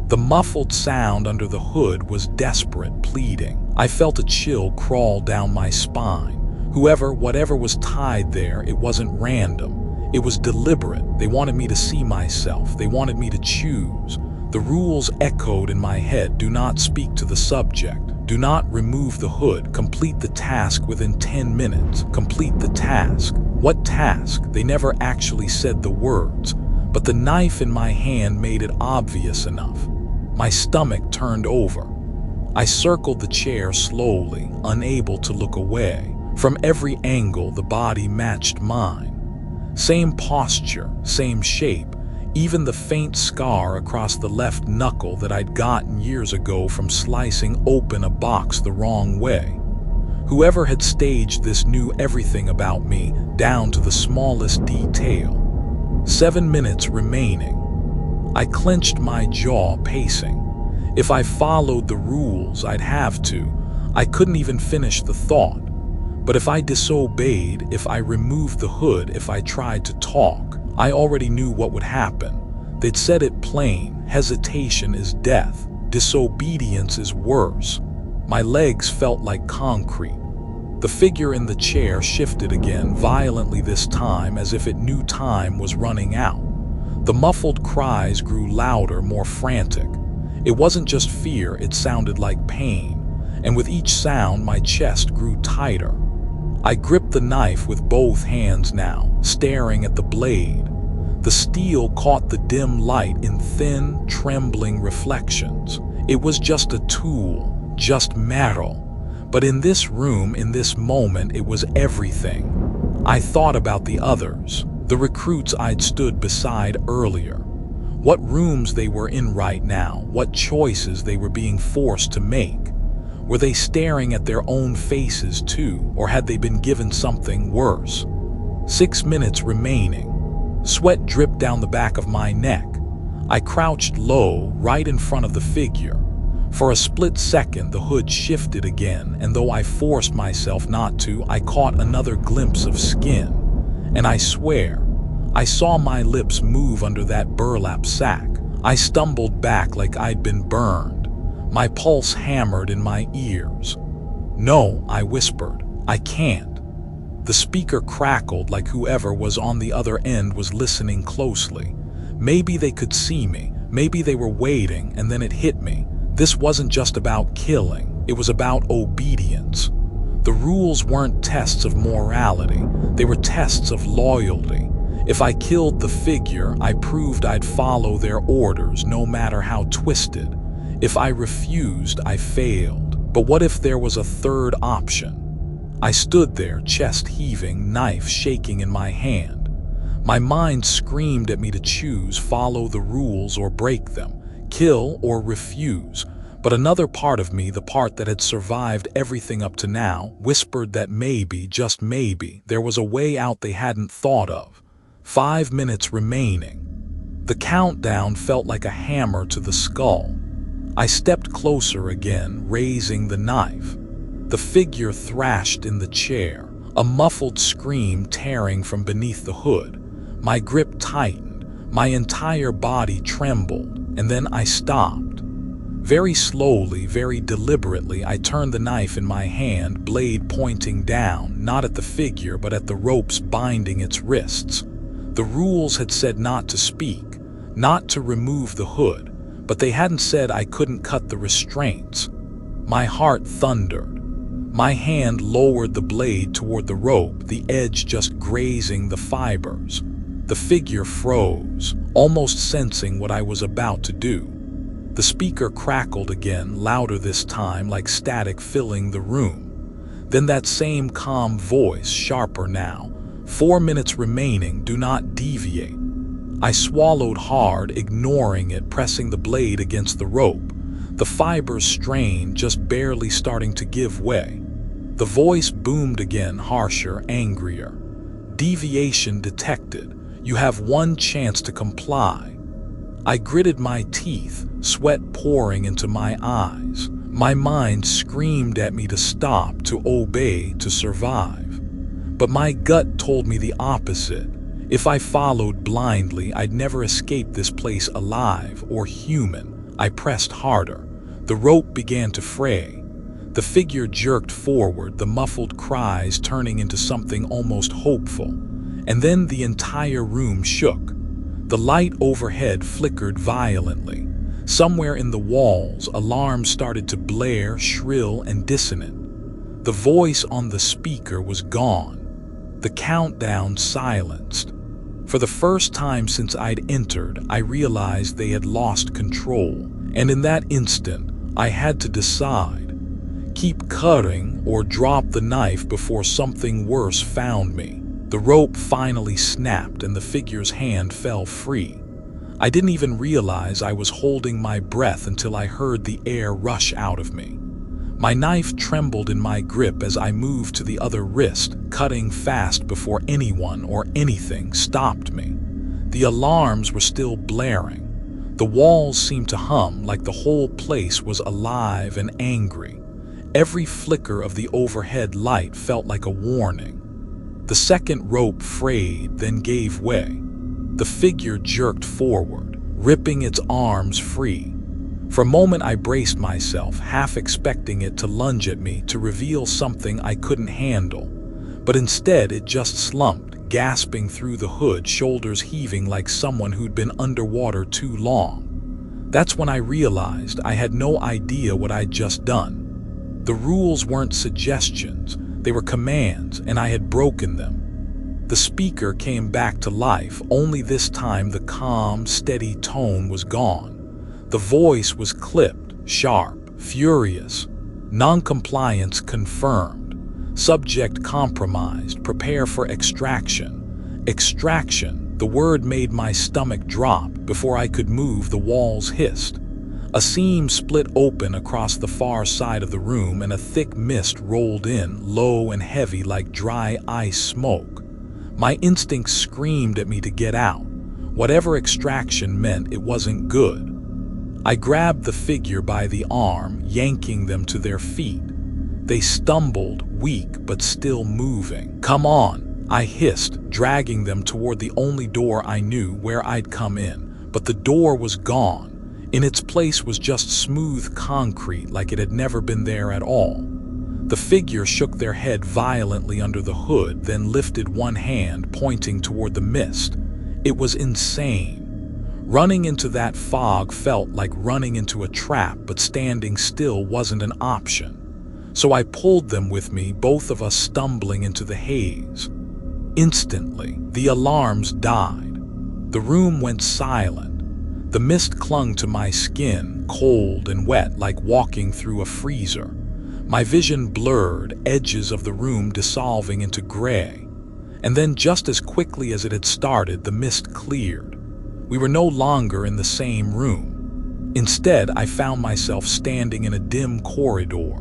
The muffled sound under the hood was desperate, pleading. I felt a chill crawl down my spine. Whatever was tied there, it wasn't random. It was deliberate. They wanted me to see myself. They wanted me to choose. The rules echoed in my head. Do not speak to the subject. Do not remove the hood. Complete the task within 10 minutes. Complete the task. What task? They never actually said the words, but the knife in my hand made it obvious enough. My stomach turned over. I circled the chair slowly, unable to look away. From every angle, the body matched mine. Same posture, same shape, even the faint scar across the left knuckle that I'd gotten years ago from slicing open a box the wrong way. Whoever had staged this knew everything about me, down to the smallest detail. 7 minutes remaining. I clenched my jaw, pacing. If I followed the rules, I'd have to. I couldn't even finish the thought. But if I disobeyed, if I removed the hood, if I tried to talk, I already knew what would happen. They'd said it plain. Hesitation is death. Disobedience is worse. My legs felt like concrete. The figure in the chair shifted again, violently this time, as if it knew time was running out. The muffled cries grew louder, more frantic. It wasn't just fear, it sounded like pain. And with each sound, my chest grew tighter. I gripped the knife with both hands now, staring at the blade. The steel caught the dim light in thin, trembling reflections. It was just a tool, just metal. But in this room, in this moment, it was everything. I thought about the others, the recruits I'd stood beside earlier. What rooms they were in right now, what choices they were being forced to make. Were they staring at their own faces too, or had they been given something worse? 6 minutes remaining. Sweat dripped down the back of my neck. I crouched low, right in front of the figure. For a split second, the hood shifted again, and though I forced myself not to, I caught another glimpse of skin. And I swear, I saw my lips move under that burlap sack. I stumbled back like I'd been burned. My pulse hammered in my ears. No, I whispered, I can't. The speaker crackled like whoever was on the other end was listening closely. Maybe they could see me, maybe they were waiting, and then it hit me. This wasn't just about killing, it was about obedience. The rules weren't tests of morality, they were tests of loyalty. If I killed the figure, I proved I'd follow their orders, no matter how twisted. If I refused, I failed. But what if there was a third option? I stood there, chest heaving, knife shaking in my hand. My mind screamed at me to choose, follow the rules or break them, kill or refuse. But another part of me, the part that had survived everything up to now, whispered that maybe, just maybe, there was a way out they hadn't thought of. 5 minutes remaining. The countdown felt like a hammer to the skull. I stepped closer again, raising the knife. The figure thrashed in the chair, a muffled scream tearing from beneath the hood. My grip tightened, my entire body trembled, and then I stopped. Very slowly, very deliberately, I turned the knife in my hand, blade pointing down, not at the figure but at the ropes binding its wrists. The rules had said not to speak, not to remove the hood, but they hadn't said I couldn't cut the restraints. My heart thundered. My hand lowered the blade toward the rope, the edge just grazing the fibers. The figure froze, almost sensing what I was about to do. The speaker crackled again, louder this time, like static filling the room. Then that same calm voice, sharper now. 4 minutes remaining, do not deviate. I swallowed hard, ignoring it, pressing the blade against the rope. The fibers strained, just barely starting to give way. The voice boomed again, harsher, angrier. Deviation detected. You have 1 chance to comply. I gritted my teeth, sweat pouring into my eyes. My mind screamed at me to stop, to obey, to survive. But my gut told me the opposite. If I followed blindly, I'd never escape this place alive or human. I pressed harder. The rope began to fray. The figure jerked forward, the muffled cries turning into something almost hopeful. And then the entire room shook. The light overhead flickered violently. Somewhere in the walls, alarms started to blare, shrill and dissonant. The voice on the speaker was gone. The countdown silenced. For the first time since I'd entered, I realized they had lost control. And in that instant, I had to decide. Keep cutting or drop the knife before something worse found me. The rope finally snapped and the figure's hand fell free. I didn't even realize I was holding my breath until I heard the air rush out of me. My knife trembled in my grip as I moved to the other wrist, cutting fast before anyone or anything stopped me. The alarms were still blaring. The walls seemed to hum like the whole place was alive and angry. Every flicker of the overhead light felt like a warning. The second rope frayed, then gave way. The figure jerked forward, ripping its arms free. For a moment I braced myself, half expecting it to lunge at me, to reveal something I couldn't handle. But instead it just slumped, gasping through the hood, shoulders heaving like someone who'd been underwater too long. That's when I realized I had no idea what I'd just done. The rules weren't suggestions. They were commands, and I had broken them. The speaker came back to life, only this time the calm, steady tone was gone. The voice was clipped, sharp, furious. Non-compliance confirmed. Subject compromised. Prepare for extraction. Extraction. The word made my stomach drop. Before I could move, the walls hissed. A seam split open across the far side of the room and a thick mist rolled in, low and heavy like dry ice smoke. My instincts screamed at me to get out. Whatever extraction meant, it wasn't good. I grabbed the figure by the arm, yanking them to their feet. They stumbled, weak but still moving. "Come on," I hissed, dragging them toward the only door I knew, where I'd come in. But the door was gone. In its place was just smooth concrete, like it had never been there at all. The figure shook their head violently under the hood, then lifted one hand, pointing toward the mist. It was insane. Running into that fog felt like running into a trap, but standing still wasn't an option. So I pulled them with me, both of us stumbling into the haze. Instantly, the alarms died. The room went silent. The mist clung to my skin, cold and wet, like walking through a freezer. My vision blurred, edges of the room dissolving into gray. And then, just as quickly as it had started, the mist cleared. We were no longer in the same room. Instead, I found myself standing in a dim corridor.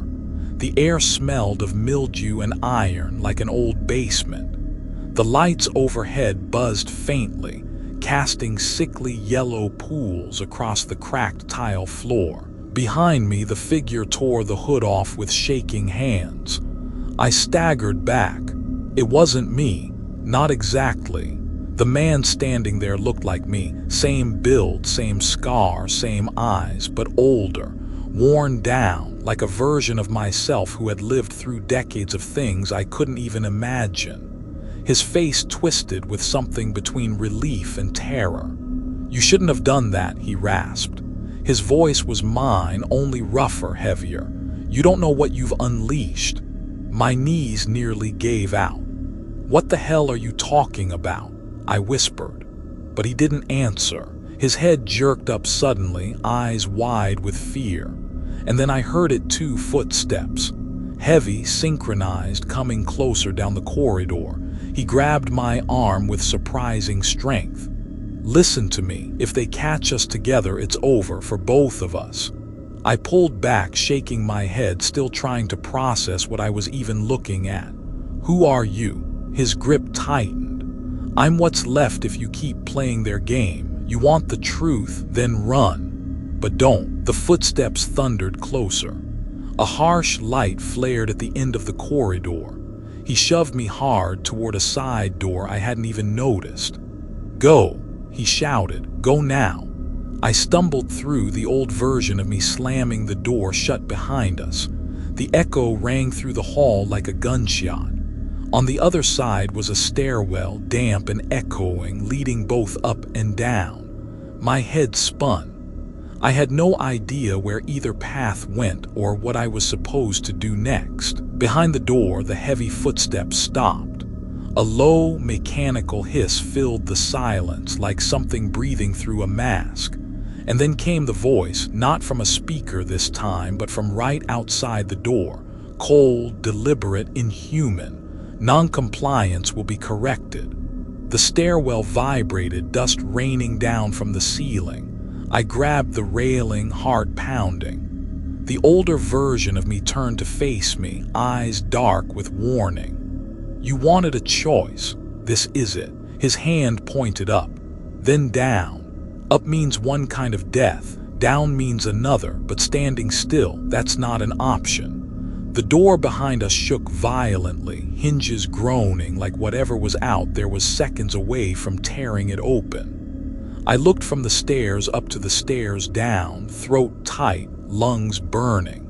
The air smelled of mildew and iron like an old basement. The lights overhead buzzed faintly, casting sickly yellow pools across the cracked tile floor. Behind me, the figure tore the hood off with shaking hands. I staggered back. It wasn't me. Not exactly. The man standing there looked like me. Same build, same scar, same eyes, but older, worn down, like a version of myself who had lived through decades of things I couldn't even imagine. His face twisted with something between relief and terror. "You shouldn't have done that," he rasped. His voice was mine, only rougher, heavier. "You don't know what you've unleashed." My knees nearly gave out. "What the hell are you talking about?" I whispered. But he didn't answer. His head jerked up suddenly, eyes wide with fear. And then I heard it too, footsteps. Heavy, synchronized, coming closer down the corridor. He grabbed my arm with surprising strength. "Listen to me. If they catch us together, it's over for both of us." I pulled back, shaking my head, still trying to process what I was even looking at. "Who are you?" His grip tightened. "I'm what's left if you keep playing their game. You want the truth, then run. But don't." The footsteps thundered closer. A harsh light flared at the end of the corridor. He shoved me hard toward a side door I hadn't even noticed. "Go," he shouted. "Go now." I stumbled through, the old version of me slamming the door shut behind us. The echo rang through the hall like a gunshot. On the other side was a stairwell, damp and echoing, leading both up and down. My head spun. I had no idea where either path went or what I was supposed to do next. Behind the door, the heavy footsteps stopped. A low, mechanical hiss filled the silence, like something breathing through a mask. And then came the voice, not from a speaker this time, but from right outside the door. Cold, deliberate, inhuman. "Non-compliance will be corrected." The stairwell vibrated, dust raining down from the ceiling. I grabbed the railing, heart pounding. The older version of me turned to face me, eyes dark with warning. "You wanted a choice. This is it." His hand pointed up, then down. Up means one kind of death, down means another, but standing still, that's not an option. The door behind us shook violently, hinges groaning like whatever was out there was seconds away from tearing it open. I looked from the stairs up to the stairs down, throat tight, lungs burning.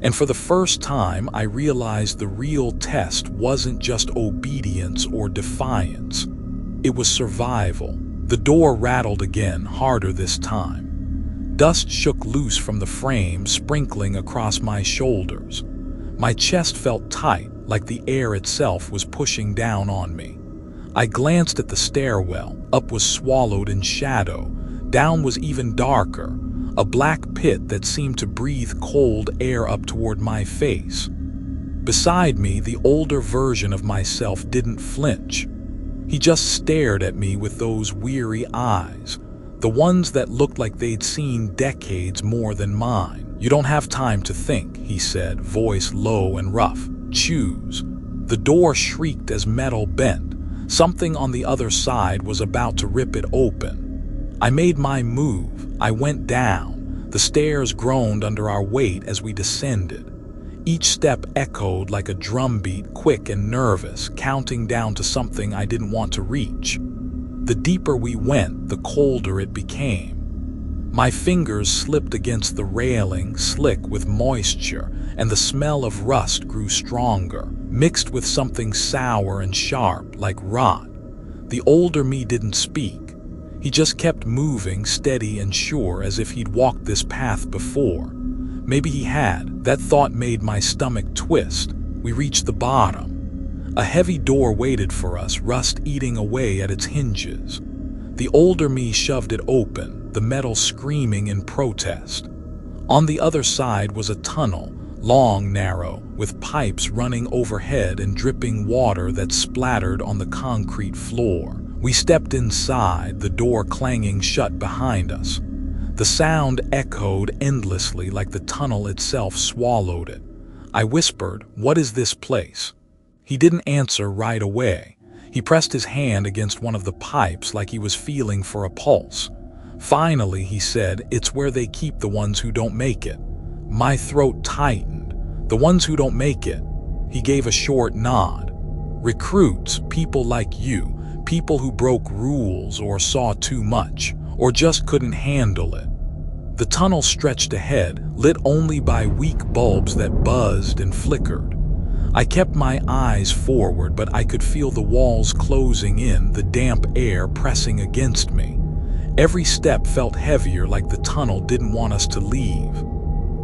And for the first time, I realized the real test wasn't just obedience or defiance. It was survival. The door rattled again, harder this time. Dust shook loose from the frame, sprinkling across my shoulders. My chest felt tight, like the air itself was pushing down on me. I glanced at the stairwell. Up was swallowed in shadow. Down was even darker, a black pit that seemed to breathe cold air up toward my face. Beside me, the older version of myself didn't flinch. He just stared at me with those weary eyes, the ones that looked like they'd seen decades more than mine. "You don't have time to think," he said, voice low and rough. "Choose." The door shrieked as metal bent. Something on the other side was about to rip it open. I made my move. I went down. The stairs groaned under our weight as we descended. Each step echoed like a drumbeat, quick and nervous, counting down to something I didn't want to reach. The deeper we went, the colder it became. My fingers slipped against the railing, slick with moisture, and the smell of rust grew stronger, mixed with something sour and sharp, like rot. The older me didn't speak. He just kept moving, steady and sure, as if he'd walked this path before. Maybe he had. That thought made my stomach twist. We reached the bottom. A heavy door waited for us, rust eating away at its hinges. The older me shoved it open, the metal screaming in protest. On the other side was a tunnel, long, narrow, with pipes running overhead and dripping water that splattered on the concrete floor. We stepped inside, the door clanging shut behind us. The sound echoed endlessly like the tunnel itself swallowed it. I whispered, "What is this place?" He didn't answer right away. He pressed his hand against one of the pipes like he was feeling for a pulse. Finally, he said, "It's where they keep the ones who don't make it." My throat tightened. "The ones who don't make it." He gave a short nod. "Recruits, people like you, people who broke rules or saw too much, or just couldn't handle it." The tunnel stretched ahead, lit only by weak bulbs that buzzed and flickered. I kept my eyes forward, but I could feel the walls closing in, the damp air pressing against me. Every step felt heavier, like the tunnel didn't want us to leave.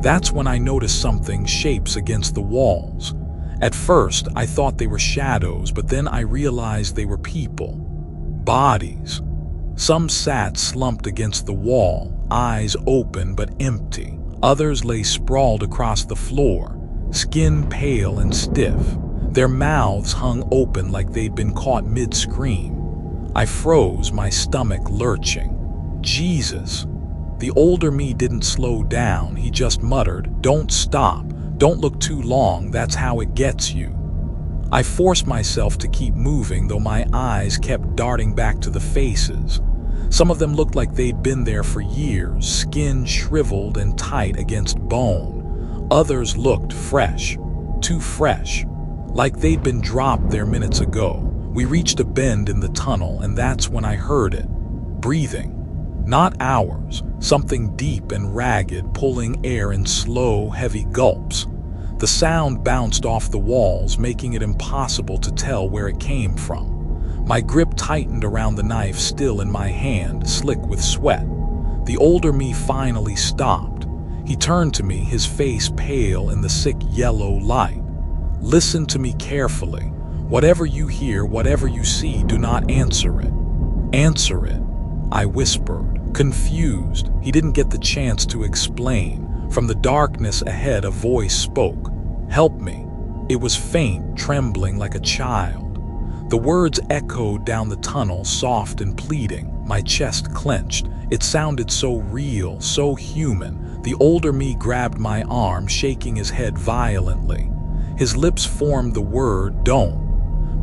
That's when I noticed something, shapes against the walls. At first, I thought they were shadows, but then I realized they were people. Bodies. Some sat slumped against the wall, eyes open but empty. Others lay sprawled across the floor, skin pale and stiff. Their mouths hung open like they'd been caught mid-scream. I froze, my stomach lurching. Jesus. The older me didn't slow down, he just muttered, "Don't stop, don't look too long, that's how it gets you." I forced myself to keep moving, though my eyes kept darting back to the faces. Some of them looked like they'd been there for years, skin shriveled and tight against bone. Others looked fresh, too fresh, like they'd been dropped there minutes ago. We reached a bend in the tunnel, and that's when I heard it. Breathing. Not ours, something deep and ragged, pulling air in slow, heavy gulps. The sound bounced off the walls, making it impossible to tell where it came from. My grip tightened around the knife still in my hand, slick with sweat. The older me finally stopped. He turned to me, his face pale in the sick yellow light. "Listen to me carefully. Whatever you hear, whatever you see, do not answer it." "Answer it," I whispered, confused. He didn't get the chance to explain. From the darkness ahead, a voice spoke. "Help me." It was faint, trembling like a child. The words echoed down the tunnel, soft and pleading. My chest clenched. It sounded so real, so human. The older me grabbed my arm, shaking his head violently. His lips formed the word, "Don't."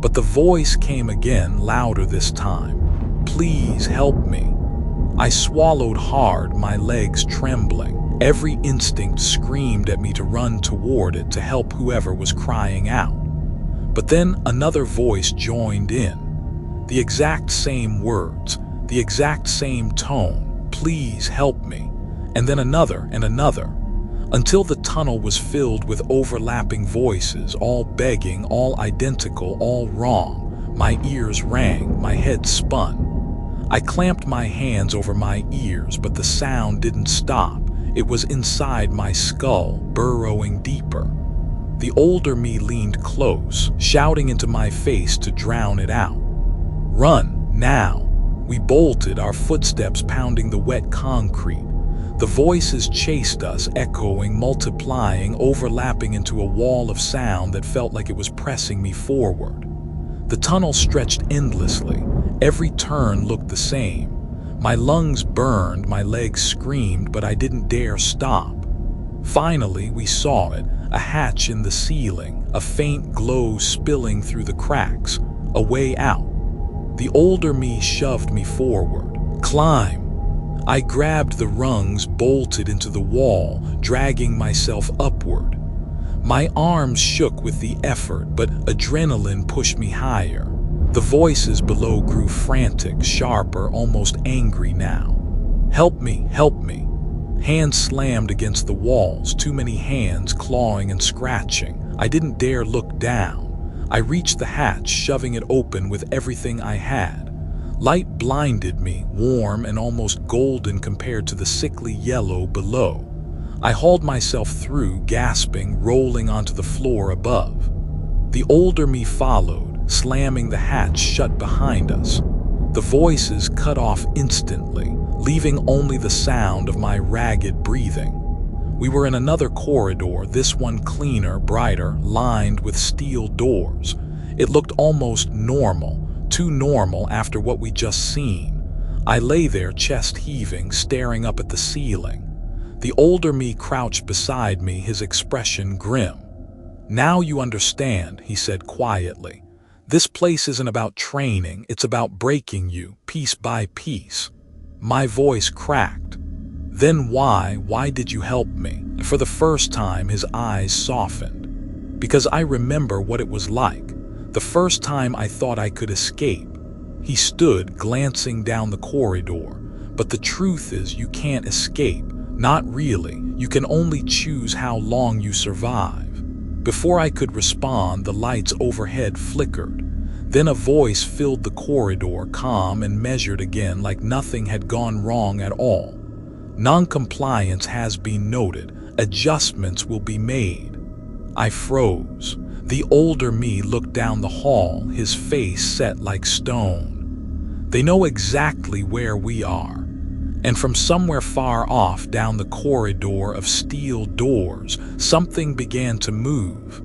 But the voice came again, louder this time. "Please help me." I swallowed hard, my legs trembling. Every instinct screamed at me to run toward it, to help whoever was crying out. But then another voice joined in. The exact same words, the exact same tone. "Please help me." And then another and another, until the tunnel was filled with overlapping voices, all begging, all identical, all wrong. My ears rang, my head spun. I clamped my hands over my ears, but the sound didn't stop. It was inside my skull, burrowing deeper. The older me leaned close, shouting into my face to drown it out. "Run, now!" We bolted, our footsteps pounding the wet concrete. The voices chased us, echoing, multiplying, overlapping into a wall of sound that felt like it was pressing me forward. The tunnel stretched endlessly. Every turn looked the same. My lungs burned, my legs screamed, but I didn't dare stop. Finally, we saw it, a hatch in the ceiling, a faint glow spilling through the cracks, a way out. The older me shoved me forward. "Climb." I grabbed the rungs, bolted into the wall, dragging myself upward. My arms shook with the effort, but adrenaline pushed me higher. The voices below grew frantic, sharper, almost angry now. "Help me, help me." Hands slammed against the walls, too many hands clawing and scratching. I didn't dare look down. I reached the hatch, shoving it open with everything I had. Light blinded me, warm and almost golden compared to the sickly yellow below. I hauled myself through, gasping, rolling onto the floor above. The older me followed, slamming the hatch shut behind us. The voices cut off instantly, leaving only the sound of my ragged breathing. We were in another corridor, this one cleaner, brighter, lined with steel doors. It looked almost normal, too normal after what we'd just seen. I lay there, chest heaving, staring up at the ceiling. The older me crouched beside me, his expression grim. "Now you understand," he said quietly. "This place isn't about training, it's about breaking you, piece by piece." My voice cracked. "Then why did you help me?" For the first time, his eyes softened. "Because I remember what it was like. The first time I thought I could escape." He stood, glancing down the corridor. "But the truth is, you can't escape. Not really. You can only choose how long you survive." Before I could respond, the lights overhead flickered. Then a voice filled the corridor, calm and measured again, like nothing had gone wrong at all. "Non-compliance has been noted. Adjustments will be made." I froze. The older me looked down the hall, his face set like stone. "They know exactly where we are." And from somewhere far off down the corridor of steel doors, something began to move.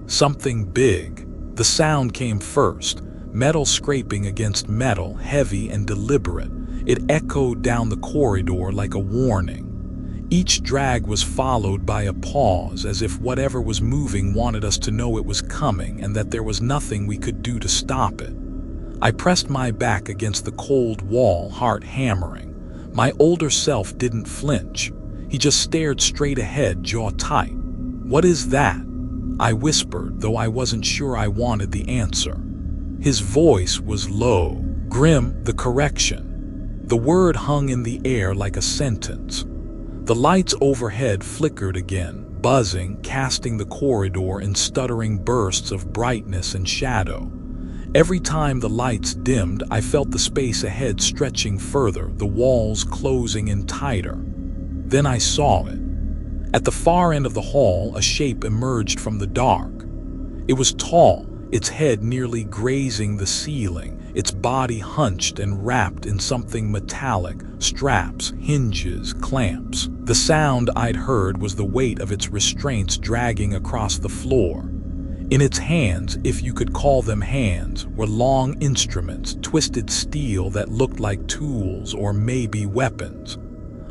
Something big. The sound came first, metal scraping against metal, heavy and deliberate. It echoed down the corridor like a warning. Each drag was followed by a pause, as if whatever was moving wanted us to know it was coming and that there was nothing we could do to stop it. I pressed my back against the cold wall, heart hammering. My older self didn't flinch. He just stared straight ahead, jaw tight. "What is that?" I whispered, though I wasn't sure I wanted the answer. His voice was low, grim, the correction. The word hung in the air like a sentence. The lights overhead flickered again, buzzing, casting the corridor in stuttering bursts of brightness and shadow. Every time the lights dimmed, I felt the space ahead stretching further, the walls closing in tighter. Then I saw it. At the far end of the hall, a shape emerged from the dark. It was tall, its head nearly grazing the ceiling, its body hunched and wrapped in something metallic, straps, hinges, clamps. The sound I'd heard was the weight of its restraints dragging across the floor. In its hands, if you could call them hands, were long instruments, twisted steel that looked like tools or maybe weapons.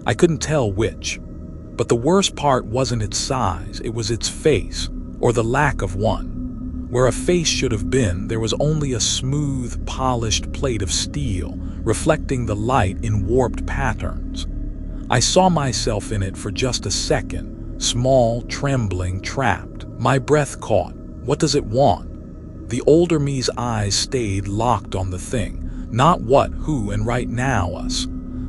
I couldn't tell which. But the worst part wasn't its size, it was its face, or the lack of one. Where a face should have been, there was only a smooth, polished plate of steel, reflecting the light in warped patterns. I saw myself in it for just a second, small, trembling, trapped. My breath caught. What does it want? The older me's eyes stayed locked on the thing, not what, who, and right now us.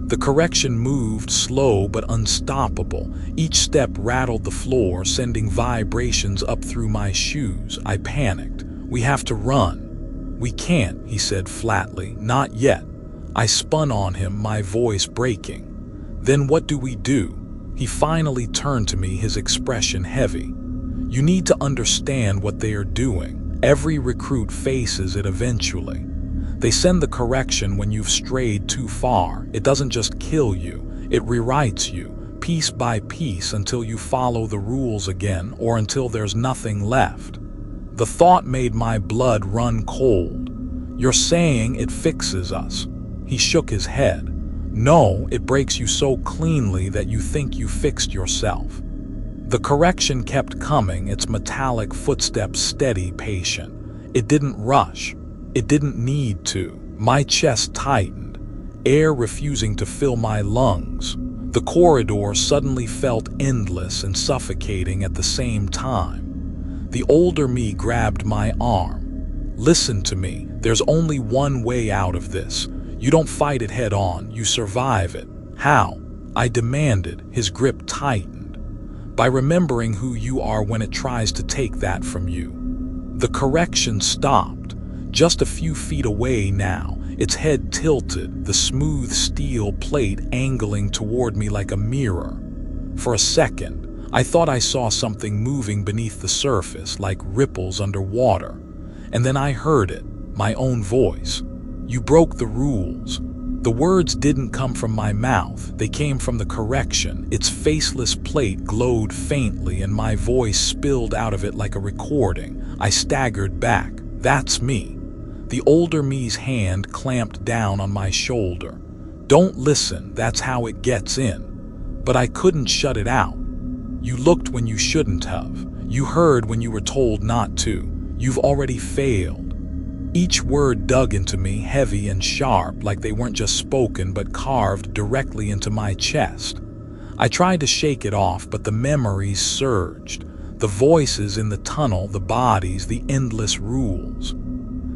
The correction moved, slow but unstoppable. Each step rattled the floor, sending vibrations up through my shoes. I panicked. "We have to run." "We can't," he said flatly. "Not yet." I spun on him, my voice breaking. "Then what do we do?" He finally turned to me, his expression heavy. "You need to understand what they are doing. Every recruit faces it eventually. They send the correction when you've strayed too far. It doesn't just kill you, it rewrites you, piece by piece, until you follow the rules again or until there's nothing left." The thought made my blood run cold. "You're saying it fixes us?" He shook his head. "No, it breaks you so cleanly that you think you fixed yourself." The correction kept coming, its metallic footsteps steady, patient. It didn't rush. It didn't need to. My chest tightened, air refusing to fill my lungs. The corridor suddenly felt endless and suffocating at the same time. The older me grabbed my arm. "Listen to me, there's only one way out of this. You don't fight it head on, you survive it." "How?" I demanded, his grip tightened. "By remembering who you are when it tries to take that from you." The correction stopped. Just a few feet away now, its head tilted, the smooth steel plate angling toward me like a mirror. For a second, I thought I saw something moving beneath the surface, like ripples underwater. And then I heard it, my own voice. "You broke the rules." The words didn't come from my mouth, they came from the correction. Its faceless plate glowed faintly and my voice spilled out of it like a recording. I staggered back. That's me. The older me's hand clamped down on my shoulder. Don't listen, that's how it gets in. But I couldn't shut it out. You looked when you shouldn't have. You heard when you were told not to. You've already failed. Each word dug into me, heavy and sharp, like they weren't just spoken but carved directly into my chest. I tried to shake it off, but the memories surged. The voices in the tunnel, the bodies, the endless rules.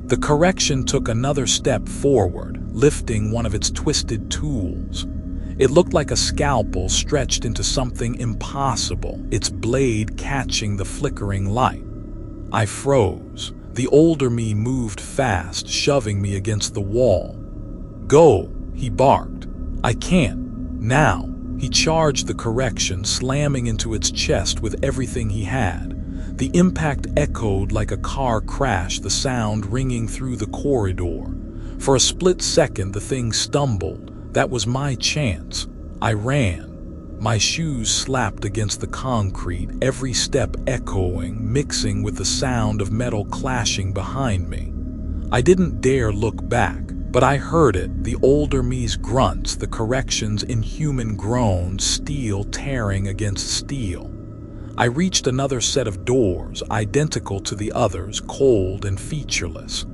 The correction took another step forward, lifting one of its twisted tools. It looked like a scalpel stretched into something impossible, its blade catching the flickering light. I froze. The older me moved fast, shoving me against the wall. Go, he barked. I can't. Now. He charged the correction, slamming into its chest with everything he had. The impact echoed like a car crash, the sound ringing through the corridor. For a split second, the thing stumbled. That was my chance. I ran. My shoes slapped against the concrete, every step echoing, mixing with the sound of metal clashing behind me. I didn't dare look back, but I heard it, the older me's grunts, the correction's inhuman groans, steel tearing against steel. I reached another set of doors, identical to the others, cold and featureless.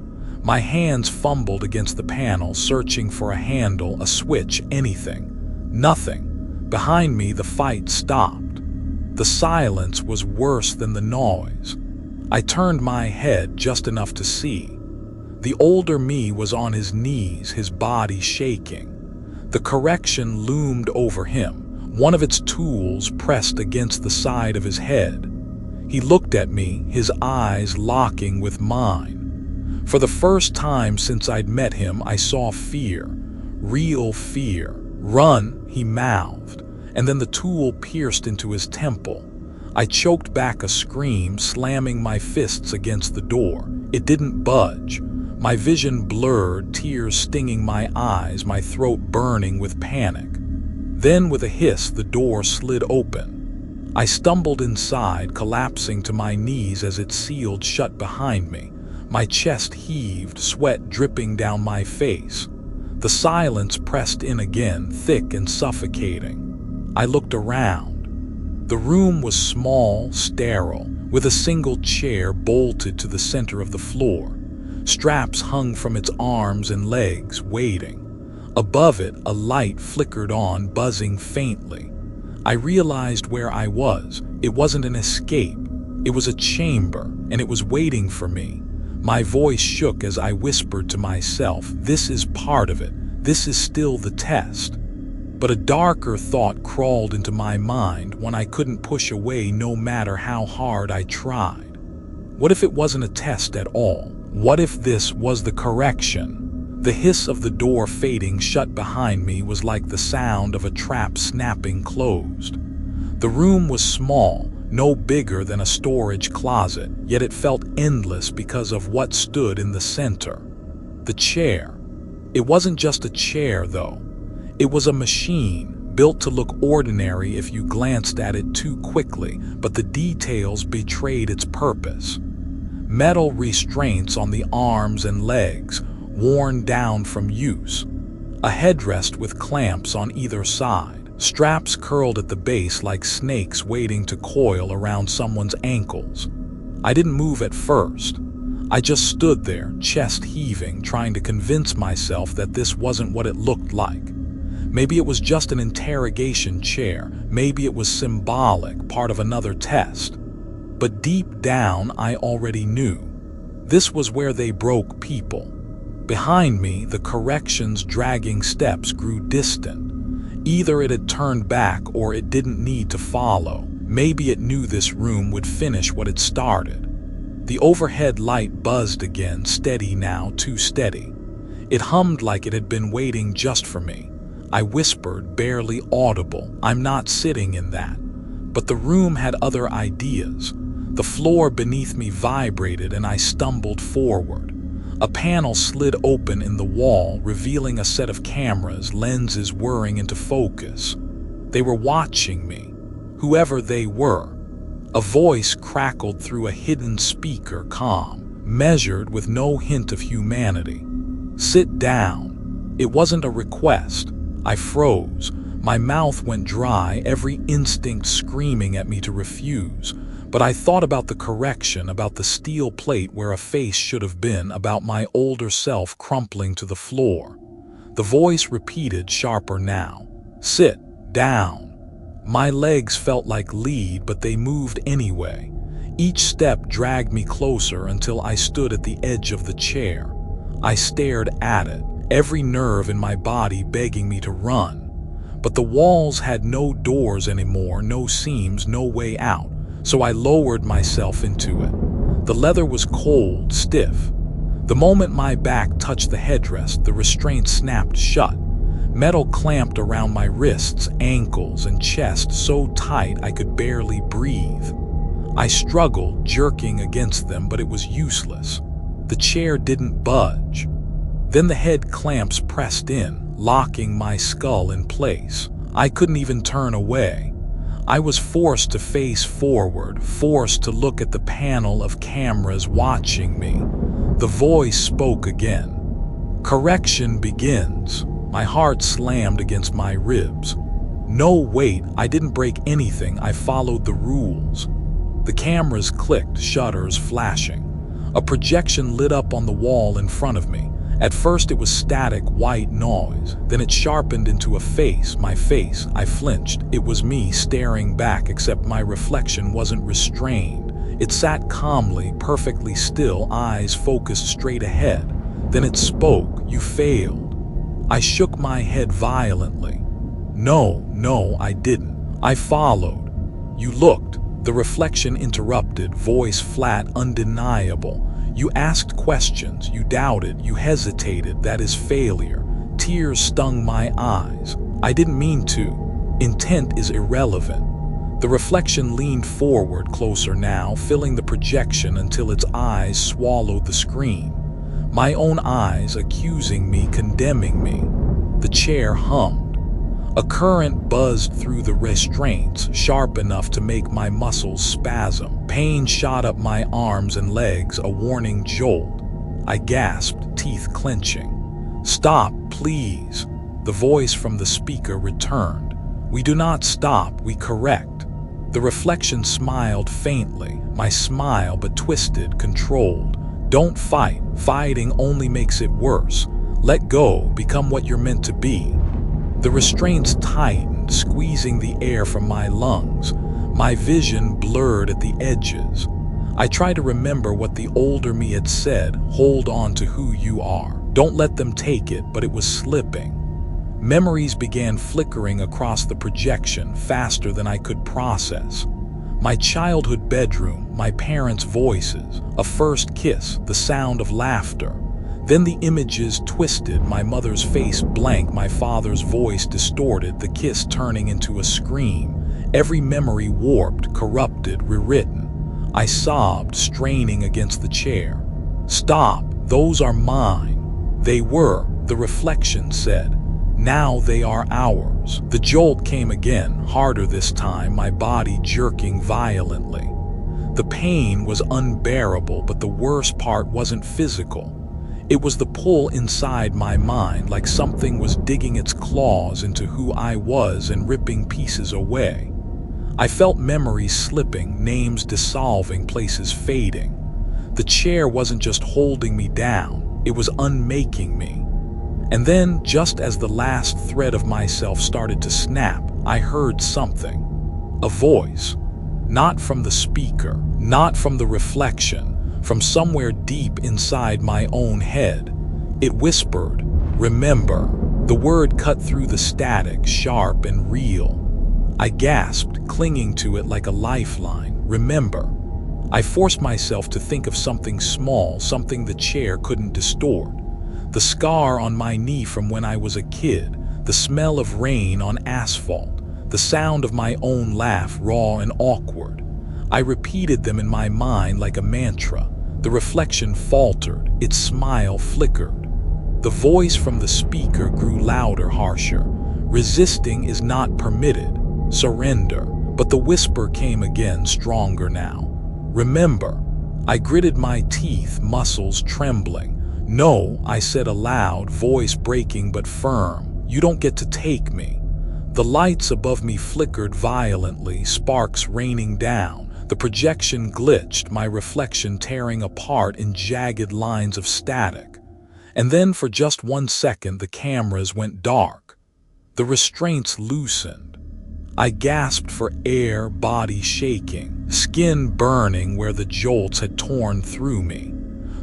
My hands fumbled against the panel, searching for a handle, a switch, anything. Nothing. Behind me, the fight stopped. The silence was worse than the noise. I turned my head just enough to see. The older me was on his knees, his body shaking. The correction loomed over him, one of its tools pressed against the side of his head. He looked at me, his eyes locking with mine. For the first time since I'd met him, I saw fear, real fear. Run, he mouthed, and then the tool pierced into his temple. I choked back a scream, slamming my fists against the door. It didn't budge. My vision blurred, tears stinging my eyes, my throat burning with panic. Then, with a hiss, the door slid open. I stumbled inside, collapsing to my knees as it sealed shut behind me. My chest heaved, sweat dripping down my face. The silence pressed in again, thick and suffocating. I looked around. The room was small, sterile, with a single chair bolted to the center of the floor. Straps hung from its arms and legs, waiting. Above it, a light flickered on, buzzing faintly. I realized where I was. It wasn't an escape. It was a chamber, and it was waiting for me. My voice shook as I whispered to myself, this is part of it. This is still the test. But a darker thought crawled into my mind, one I couldn't push away no matter how hard I tried. What if it wasn't a test at all? What if this was the correction? The hiss of the door fading shut behind me was like the sound of a trap snapping closed. The room was small, no bigger than a storage closet, yet it felt endless because of what stood in the center. The chair. It wasn't just a chair, though. It was a machine, built to look ordinary if you glanced at it too quickly, but the details betrayed its purpose. Metal restraints on the arms and legs, worn down from use. A headrest with clamps on either side. Straps curled at the base like snakes waiting to coil around someone's ankles. I didn't move at first. I just stood there, chest heaving, trying to convince myself that this wasn't what it looked like. Maybe it was just an interrogation chair. Maybe it was symbolic, part of another test. But deep down, I already knew. This was where they broke people. Behind me, the correction's dragging steps grew distant. Either it had turned back or it didn't need to follow. Maybe it knew this room would finish what it started. The overhead light buzzed again, steady now, too steady. It hummed like it had been waiting just for me. I whispered, barely audible, I'm not sitting in that. But the room had other ideas. The floor beneath me vibrated and I stumbled forward. A panel slid open in the wall, revealing a set of cameras, lenses whirring into focus. They were watching me, whoever they were. A voice crackled through a hidden speaker, calm, measured, with no hint of humanity. "Sit down." It wasn't a request. I froze. My mouth went dry, every instinct screaming at me to refuse. But I thought about the correction, about the steel plate where a face should have been, about my older self crumpling to the floor. The voice repeated, sharper now. "Sit down." My legs felt like lead, but they moved anyway. Each step dragged me closer until I stood at the edge of the chair. I stared at it, every nerve in my body begging me to run. But the walls had no doors anymore, no seams, no way out, so I lowered myself into it. The leather was cold, stiff. The moment my back touched the headrest, the restraint snapped shut. Metal clamped around my wrists, ankles, and chest so tight I could barely breathe. I struggled, jerking against them, but it was useless. The chair didn't budge. Then the head clamps pressed in, locking my skull in place. I couldn't even turn away. I was forced to face forward, forced to look at the panel of cameras watching me. The voice spoke again. "Correction begins." My heart slammed against my ribs. No, wait, I didn't break anything. I followed the rules. The cameras clicked, shutters flashing. A projection lit up on the wall in front of me. At first it was static, white noise. Then it sharpened into a face, my face. I flinched. It was me staring back, except my reflection wasn't restrained. It sat calmly, perfectly still, eyes focused straight ahead. Then it spoke. "You failed." I shook my head violently. No, I didn't. I followed. "You looked." The reflection interrupted, voice flat, undeniable. "You asked questions, you doubted, you hesitated. That is failure." Tears stung my eyes. "I didn't mean to. Intent is irrelevant." The reflection leaned forward, closer now, filling the projection until its eyes swallowed the screen. My own eyes, accusing me, condemning me. The chair hummed. A current buzzed through the restraints, sharp enough to make my muscles spasm. Pain shot up my arms and legs, a warning jolt. I gasped, teeth clenching. "Stop, please." The voice from the speaker returned. "We do not stop, we correct." The reflection smiled faintly, my smile, but twisted, controlled. "Don't fight. Fighting only makes it worse. Let go, become what you're meant to be." The restraints tightened, squeezing the air from my lungs. My vision blurred at the edges. I tried to remember what the older me had said, "Hold on to who you are. Don't let them take it," but it was slipping. Memories began flickering across the projection, faster than I could process. My childhood bedroom, my parents' voices, a first kiss, the sound of laughter. Then the images twisted, my mother's face blank, my father's voice distorted, the kiss turning into a scream. Every memory warped, corrupted, rewritten. I sobbed, straining against the chair. "Stop, those are mine." "They were," the reflection said. "Now they are ours." The jolt came again, harder this time, my body jerking violently. The pain was unbearable, but the worst part wasn't physical. It was the pull inside my mind, like something was digging its claws into who I was and ripping pieces away. I felt memories slipping, names dissolving, places fading. The chair wasn't just holding me down, it was unmaking me. And then, just as the last thread of myself started to snap, I heard something. A voice. Not from the speaker, not from the reflection, from somewhere deep inside my own head. It whispered, "Remember." The word cut through the static, sharp and real. I gasped, clinging to it like a lifeline. "Remember." I forced myself to think of something small, something the chair couldn't distort. The scar on my knee from when I was a kid, the smell of rain on asphalt, the sound of my own laugh, raw and awkward. I repeated them in my mind like a mantra. The reflection faltered, its smile flickered. The voice from the speaker grew louder, harsher. Resisting is not permitted. Surrender. But the whisper came again, stronger now. Remember. I gritted my teeth, muscles trembling. No, I said aloud, voice breaking but firm. You don't get to take me. The lights above me flickered violently, sparks raining down. The projection glitched, my reflection tearing apart in jagged lines of static. And then for just 1 second the cameras went dark. The restraints loosened. I gasped for air, body shaking, skin burning where the jolts had torn through me.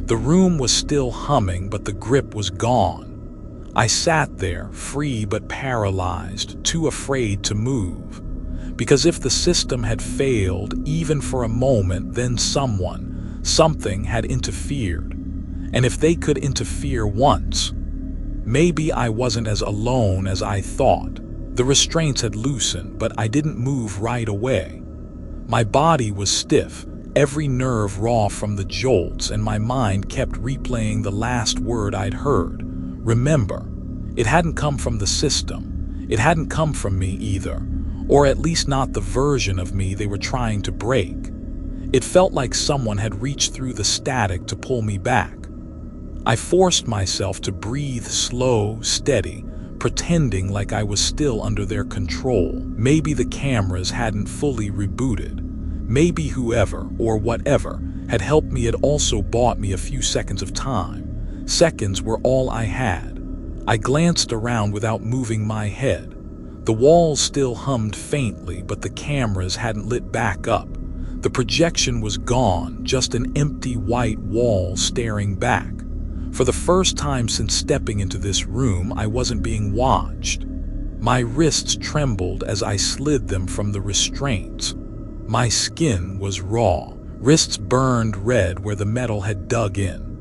The room was still humming, but the grip was gone. I sat there, free but paralyzed, too afraid to move. Because if the system had failed, even for a moment, then something had interfered. And if they could interfere once, maybe I wasn't as alone as I thought. The restraints had loosened, but I didn't move right away. My body was stiff, every nerve raw from the jolts, and my mind kept replaying the last word I'd heard. Remember. It hadn't come from the system. It hadn't come from me either, or at least not the version of me they were trying to break. It felt like someone had reached through the static to pull me back. I forced myself to breathe slow, steady, pretending like I was still under their control. Maybe the cameras hadn't fully rebooted. Maybe whoever, or whatever, had helped me had also bought me a few seconds of time. Seconds were all I had. I glanced around without moving my head. The walls still hummed faintly, but the cameras hadn't lit back up. The projection was gone, just an empty white wall staring back. For the first time since stepping into this room, I wasn't being watched. My wrists trembled as I slid them from the restraints. My skin was raw. Wrists burned red where the metal had dug in.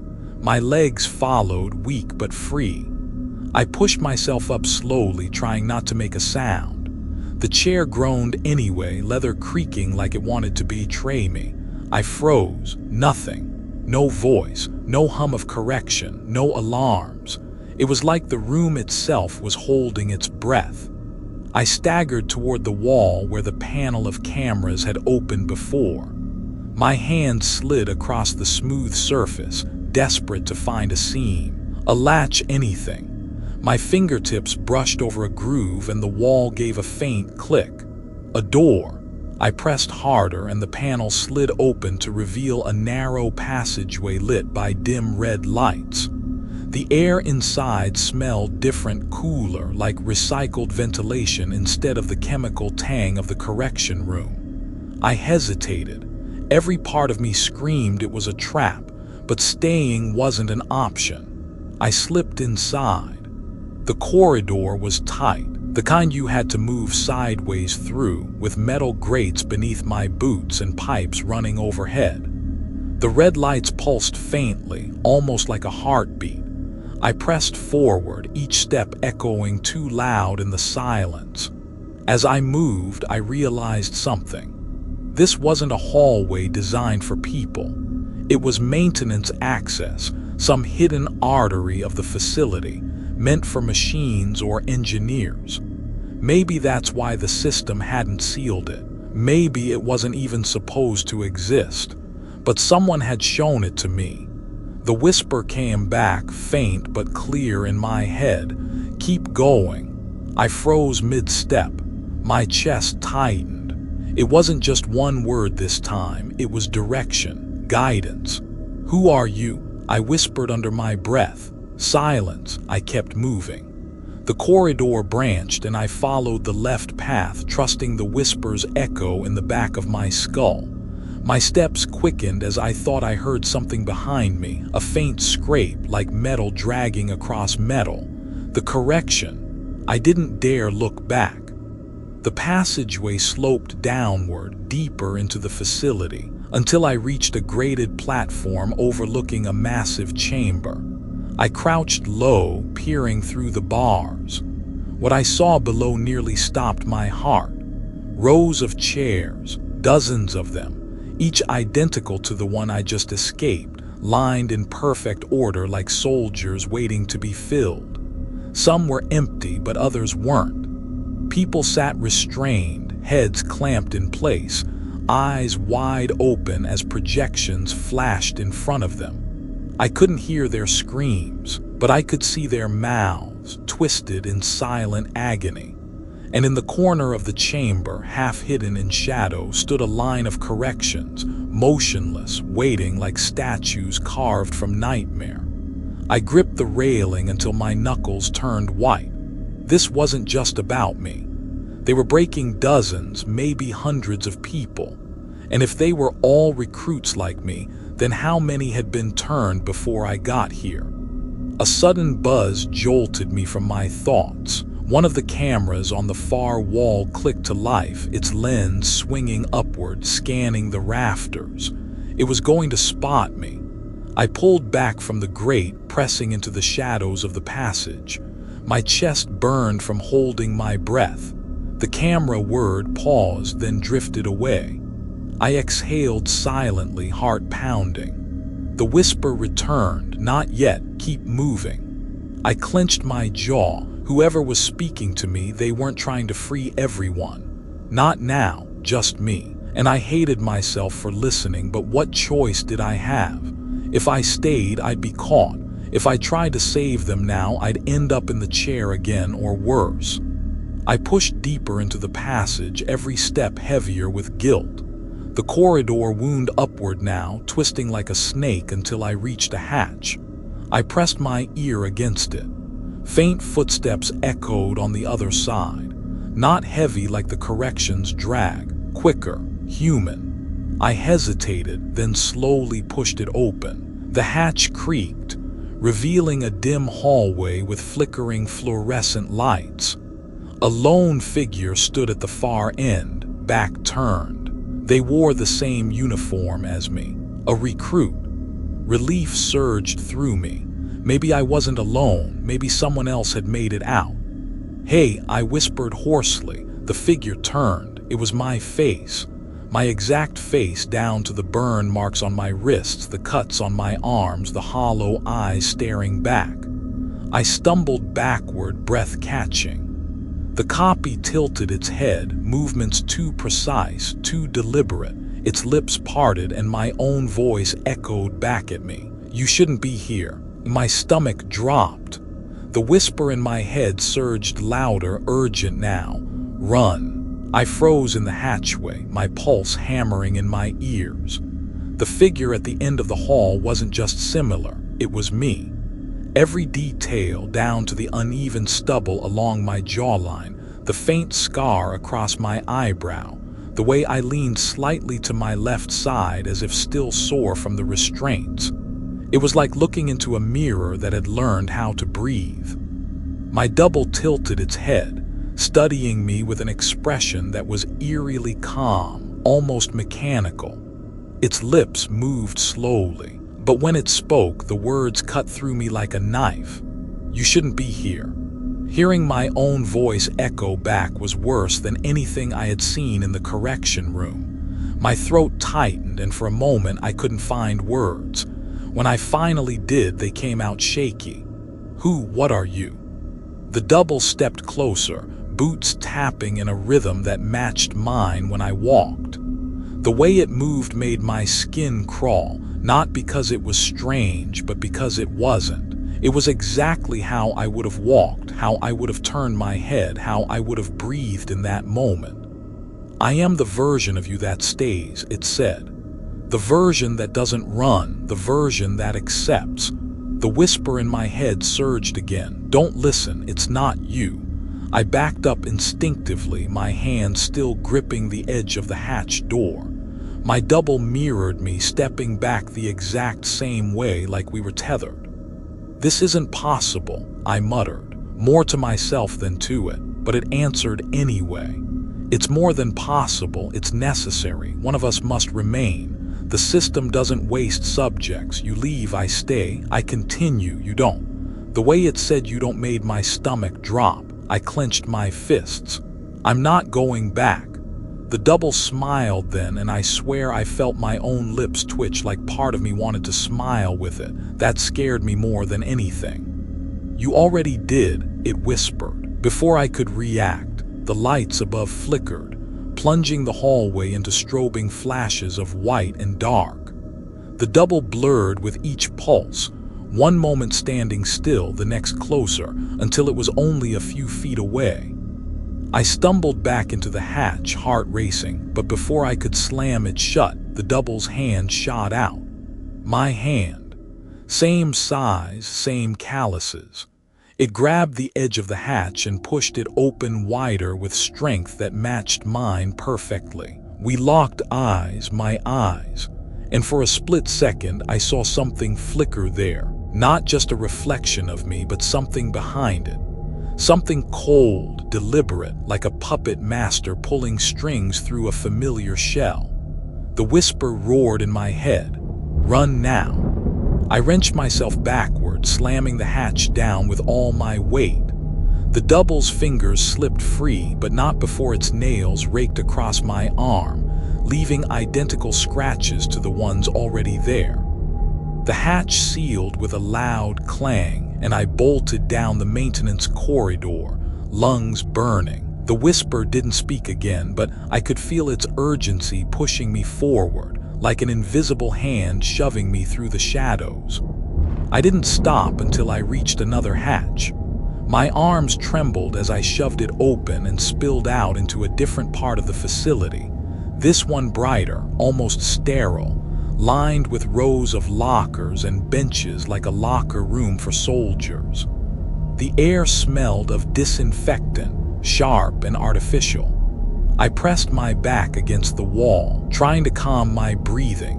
My legs followed, weak but free. I pushed myself up slowly, trying not to make a sound. The chair groaned anyway, leather creaking like it wanted to betray me. I froze. Nothing. No voice, no hum of correction, no alarms. It was like the room itself was holding its breath. I staggered toward the wall where the panel of cameras had opened before. My hand slid across the smooth surface, desperate to find a seam, a latch, anything. My fingertips brushed over a groove and the wall gave a faint click. A door. I pressed harder and the panel slid open to reveal a narrow passageway lit by dim red lights. The air inside smelled different, cooler, like recycled ventilation instead of the chemical tang of the correction room. I hesitated. Every part of me screamed it was a trap, but staying wasn't an option. I slipped inside. The corridor was tight. The kind you had to move sideways through, with metal grates beneath my boots and pipes running overhead. The red lights pulsed faintly, almost like a heartbeat. I pressed forward, each step echoing too loud in the silence. As I moved, I realized something. This wasn't a hallway designed for people. It was maintenance access, some hidden artery of the facility, meant for machines or engineers. Maybe that's why the system hadn't sealed it. Maybe it wasn't even supposed to exist. But someone had shown it to me. The whisper came back, faint but clear in my head. Keep going. I froze mid-step. My chest tightened. It wasn't just one word this time. It was direction, guidance. Who are you? I whispered under my breath. Silence. I kept moving. The corridor branched and I followed the left path, trusting the whisper's echo in the back of my skull. My steps quickened as I thought I heard something behind me, a faint scrape like metal dragging across metal. The correction. I didn't dare look back. The passageway sloped downward, deeper into the facility, until I reached a graded platform overlooking a massive chamber. I crouched low, peering through the bars. What I saw below nearly stopped my heart. Rows of chairs, dozens of them, each identical to the one I just escaped, lined in perfect order like soldiers waiting to be filled. Some were empty, but others weren't. People sat restrained, heads clamped in place, eyes wide open as projections flashed in front of them. I couldn't hear their screams, but I could see their mouths twisted in silent agony. And in the corner of the chamber, half hidden in shadow, stood a line of corrections, motionless, waiting like statues carved from nightmare. I gripped the railing until my knuckles turned white. This wasn't just about me. They were breaking dozens, maybe hundreds of people. And if they were all recruits like me, then how many had been turned before I got here? A sudden buzz jolted me from my thoughts. One of the cameras on the far wall clicked to life, its lens swinging upward, scanning the rafters. It was going to spot me. I pulled back from the grate, pressing into the shadows of the passage. My chest burned from holding my breath. The camera word paused, then drifted away. I exhaled silently, heart pounding. The whisper returned, "Not yet, keep moving." I clenched my jaw. Whoever was speaking to me, they weren't trying to free everyone. Not now, just me. And I hated myself for listening, but what choice did I have? If I stayed, I'd be caught. If I tried to save them now, I'd end up in the chair again, or worse. I pushed deeper into the passage, every step heavier with guilt. The corridor wound upward now, twisting like a snake until I reached a hatch. I pressed my ear against it. Faint footsteps echoed on the other side, not heavy like the corrections drag, quicker, human. I hesitated, then slowly pushed it open. The hatch creaked, revealing a dim hallway with flickering fluorescent lights. A lone figure stood at the far end, back turned. They wore the same uniform as me, a recruit. Relief surged through me. Maybe I wasn't alone, maybe someone else had made it out. "Hey," I whispered hoarsely. The figure turned. It was my face. My exact face, down to the burn marks on my wrists, the cuts on my arms, the hollow eyes staring back. I stumbled backward, breath catching. The copy tilted its head, movements too precise, too deliberate. Its lips parted and my own voice echoed back at me. "You shouldn't be here." My stomach dropped. The whisper in my head surged louder, urgent now. "Run." I froze in the hatchway, my pulse hammering in my ears. The figure at the end of the hall wasn't just similar, it was me. Every detail, down to the uneven stubble along my jawline, the faint scar across my eyebrow, the way I leaned slightly to my left side as if still sore from the restraints. It was like looking into a mirror that had learned how to breathe. My double tilted its head, studying me with an expression that was eerily calm, almost mechanical. Its lips moved slowly, but when it spoke, the words cut through me like a knife. "You shouldn't be here." Hearing my own voice echo back was worse than anything I had seen in the correction room. My throat tightened, and for a moment I couldn't find words. When I finally did, they came out shaky. What are you?" The double stepped closer, boots tapping in a rhythm that matched mine when I walked. The way it moved made my skin crawl, not because it was strange, but because it wasn't. It was exactly how I would have walked, how I would have turned my head, how I would have breathed in that moment. "I am the version of you that stays," it said. "The version that doesn't run, the version that accepts." The whisper in my head surged again. "Don't listen, it's not you." I backed up instinctively, my hand still gripping the edge of the hatch door. My double mirrored me, stepping back the exact same way, like we were tethered. "This isn't possible," I muttered, more to myself than to it, but it answered anyway. "It's more than possible, it's necessary. One of us must remain. The system doesn't waste subjects. You leave, I stay. I continue, you don't." The way it said "you don't" made my stomach drop. I clenched my fists. "I'm not going back." The double smiled then, and I swear I felt my own lips twitch like part of me wanted to smile with it. That scared me more than anything. "You already did," it whispered. Before I could react, the lights above flickered, plunging the hallway into strobing flashes of white and dark. The double blurred with each pulse, one moment standing still, the next closer, until it was only a few feet away. I stumbled back into the hatch, heart racing, but before I could slam it shut, the double's hand shot out. My hand. Same size, same calluses. It grabbed the edge of the hatch and pushed it open wider with strength that matched mine perfectly. We locked eyes, my eyes, and for a split second I saw something flicker there. Not just a reflection of me, but something behind it. Something cold, deliberate, like a puppet master pulling strings through a familiar shell. The whisper roared in my head, "Run now." I wrenched myself backward, slamming the hatch down with all my weight. The double's fingers slipped free, but not before its nails raked across my arm, leaving identical scratches to the ones already there. The hatch sealed with a loud clang, and I bolted down the maintenance corridor, lungs burning. The whisper didn't speak again, but I could feel its urgency pushing me forward, like an invisible hand shoving me through the shadows. I didn't stop until I reached another hatch. My arms trembled as I shoved it open and spilled out into a different part of the facility. This one brighter, almost sterile, lined with rows of lockers and benches like a locker room for soldiers. The air smelled of disinfectant, sharp and artificial. I pressed my back against the wall, trying to calm my breathing.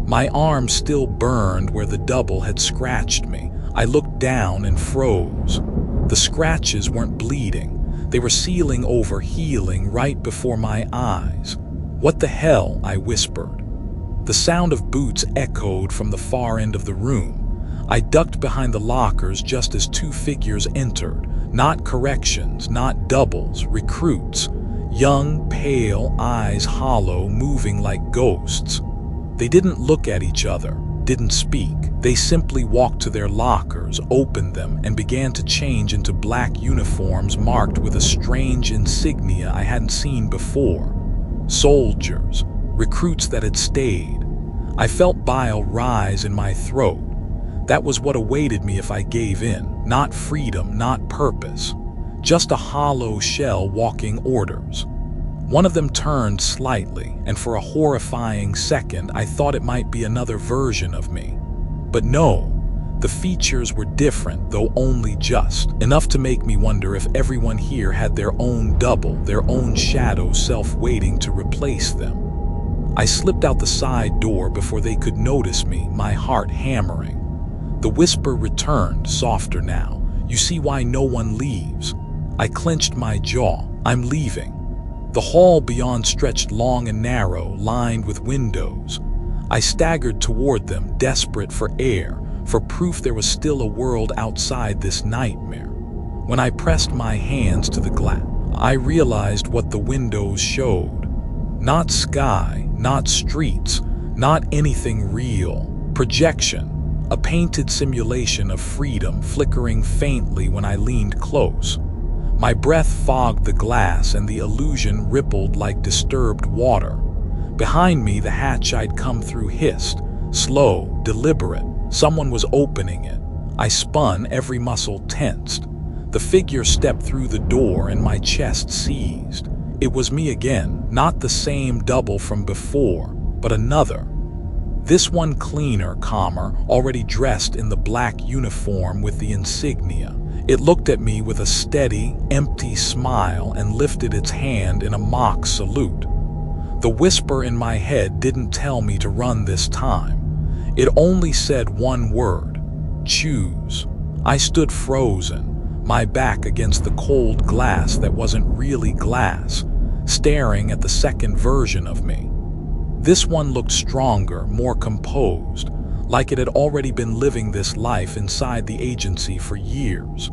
My arm still burned where the double had scratched me. I looked down and froze. The scratches weren't bleeding. They were sealing over, healing right before my eyes. "What the hell?" I whispered. The sound of boots echoed from the far end of the room. I ducked behind the lockers just as two figures entered. Not corrections, not doubles, recruits. Young, pale, eyes hollow, moving like ghosts. They didn't look at each other, didn't speak. They simply walked to their lockers, opened them, and began to change into black uniforms marked with a strange insignia I hadn't seen before. Soldiers. Recruits that had stayed. I felt bile rise in my throat. That was what awaited me if I gave in. Not freedom, not purpose. Just a hollow shell walking orders. One of them turned slightly, and for a horrifying second I thought it might be another version of me. But no, the features were different, though only just. Enough to make me wonder if everyone here had their own double, their own shadow self waiting to replace them. I slipped out the side door before they could notice me, my heart hammering. The whisper returned, softer now. "You see why no one leaves?" I clenched my jaw. "I'm leaving." The hall beyond stretched long and narrow, lined with windows. I staggered toward them, desperate for air, for proof there was still a world outside this nightmare. When I pressed my hands to the glass, I realized what the windows showed. Not sky, not streets, not anything real. Projection, a painted simulation of freedom flickering faintly when I leaned close. My breath fogged the glass and the illusion rippled like disturbed water. Behind me, the hatch I'd come through hissed, slow, deliberate. Someone was opening it. I spun, every muscle tensed. The figure stepped through the door and my chest seized. It was me again, not the same double from before, but another. This one cleaner, calmer, already dressed in the black uniform with the insignia. It looked at me with a steady, empty smile and lifted its hand in a mock salute. The whisper in my head didn't tell me to run this time. It only said one word: choose. I stood frozen, my back against the cold glass that wasn't really glass, staring at the second version of me. This one looked stronger, more composed, like it had already been living this life inside the agency for years.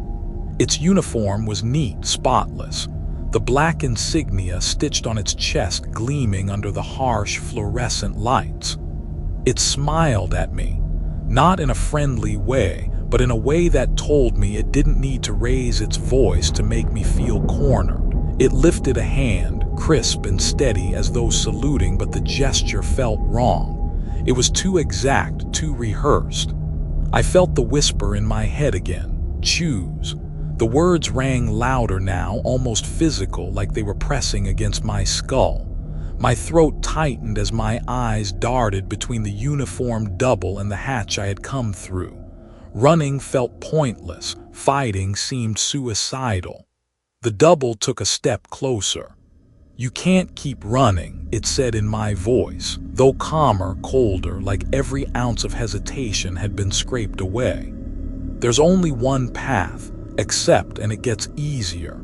Its uniform was neat, spotless. the black insignia stitched on its chest gleaming under the harsh fluorescent lights. It smiled at me, not in a friendly way, but in a way that told me it didn't need to raise its voice to make me feel cornered. It lifted a hand, crisp and steady as though saluting, but the gesture felt wrong. It was too exact, too rehearsed. I felt the whisper in my head again. Choose. The words rang louder now, almost physical, like they were pressing against my skull. My throat tightened as my eyes darted between the uniformed double and the hatch I had come through. Running felt pointless. Fighting seemed suicidal. The double took a step closer. "You can't keep running," it said in my voice, though calmer, colder, like every ounce of hesitation had been scraped away. "There's only one path. Accept, and it gets easier."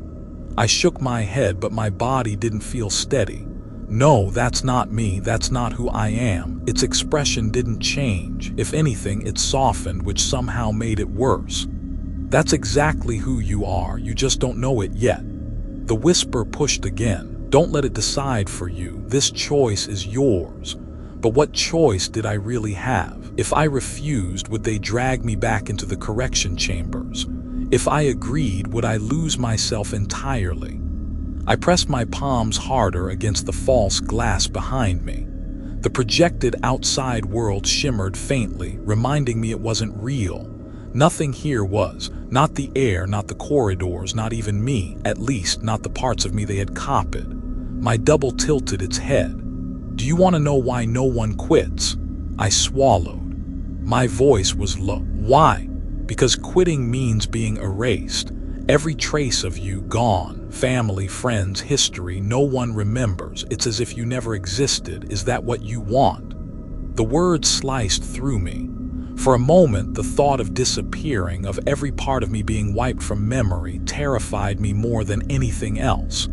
I shook my head, but my body didn't feel steady. "No, that's not me. That's not who I am." Its expression didn't change. If anything, it softened, which somehow made it worse. "That's exactly who you are. You just don't know it yet." The whisper pushed again. "Don't let it decide for you. This choice is yours." But what choice did I really have? If I refused, would they drag me back into the correction chambers? If I agreed, would I lose myself entirely? I pressed my palms harder against the false glass behind me. The projected outside world shimmered faintly, reminding me it wasn't real. Nothing here was. Not the air, not the corridors, not even me, at least not the parts of me they had copied. My double tilted its head. "Do you want to know why no one quits?" I swallowed. My voice was low. "Why?" "Because quitting means being erased. Every trace of you gone. Family, friends, history, no one remembers. It's as if you never existed. Is that what you want?" The words sliced through me. For a moment, the thought of disappearing, of every part of me being wiped from memory, terrified me more than anything else.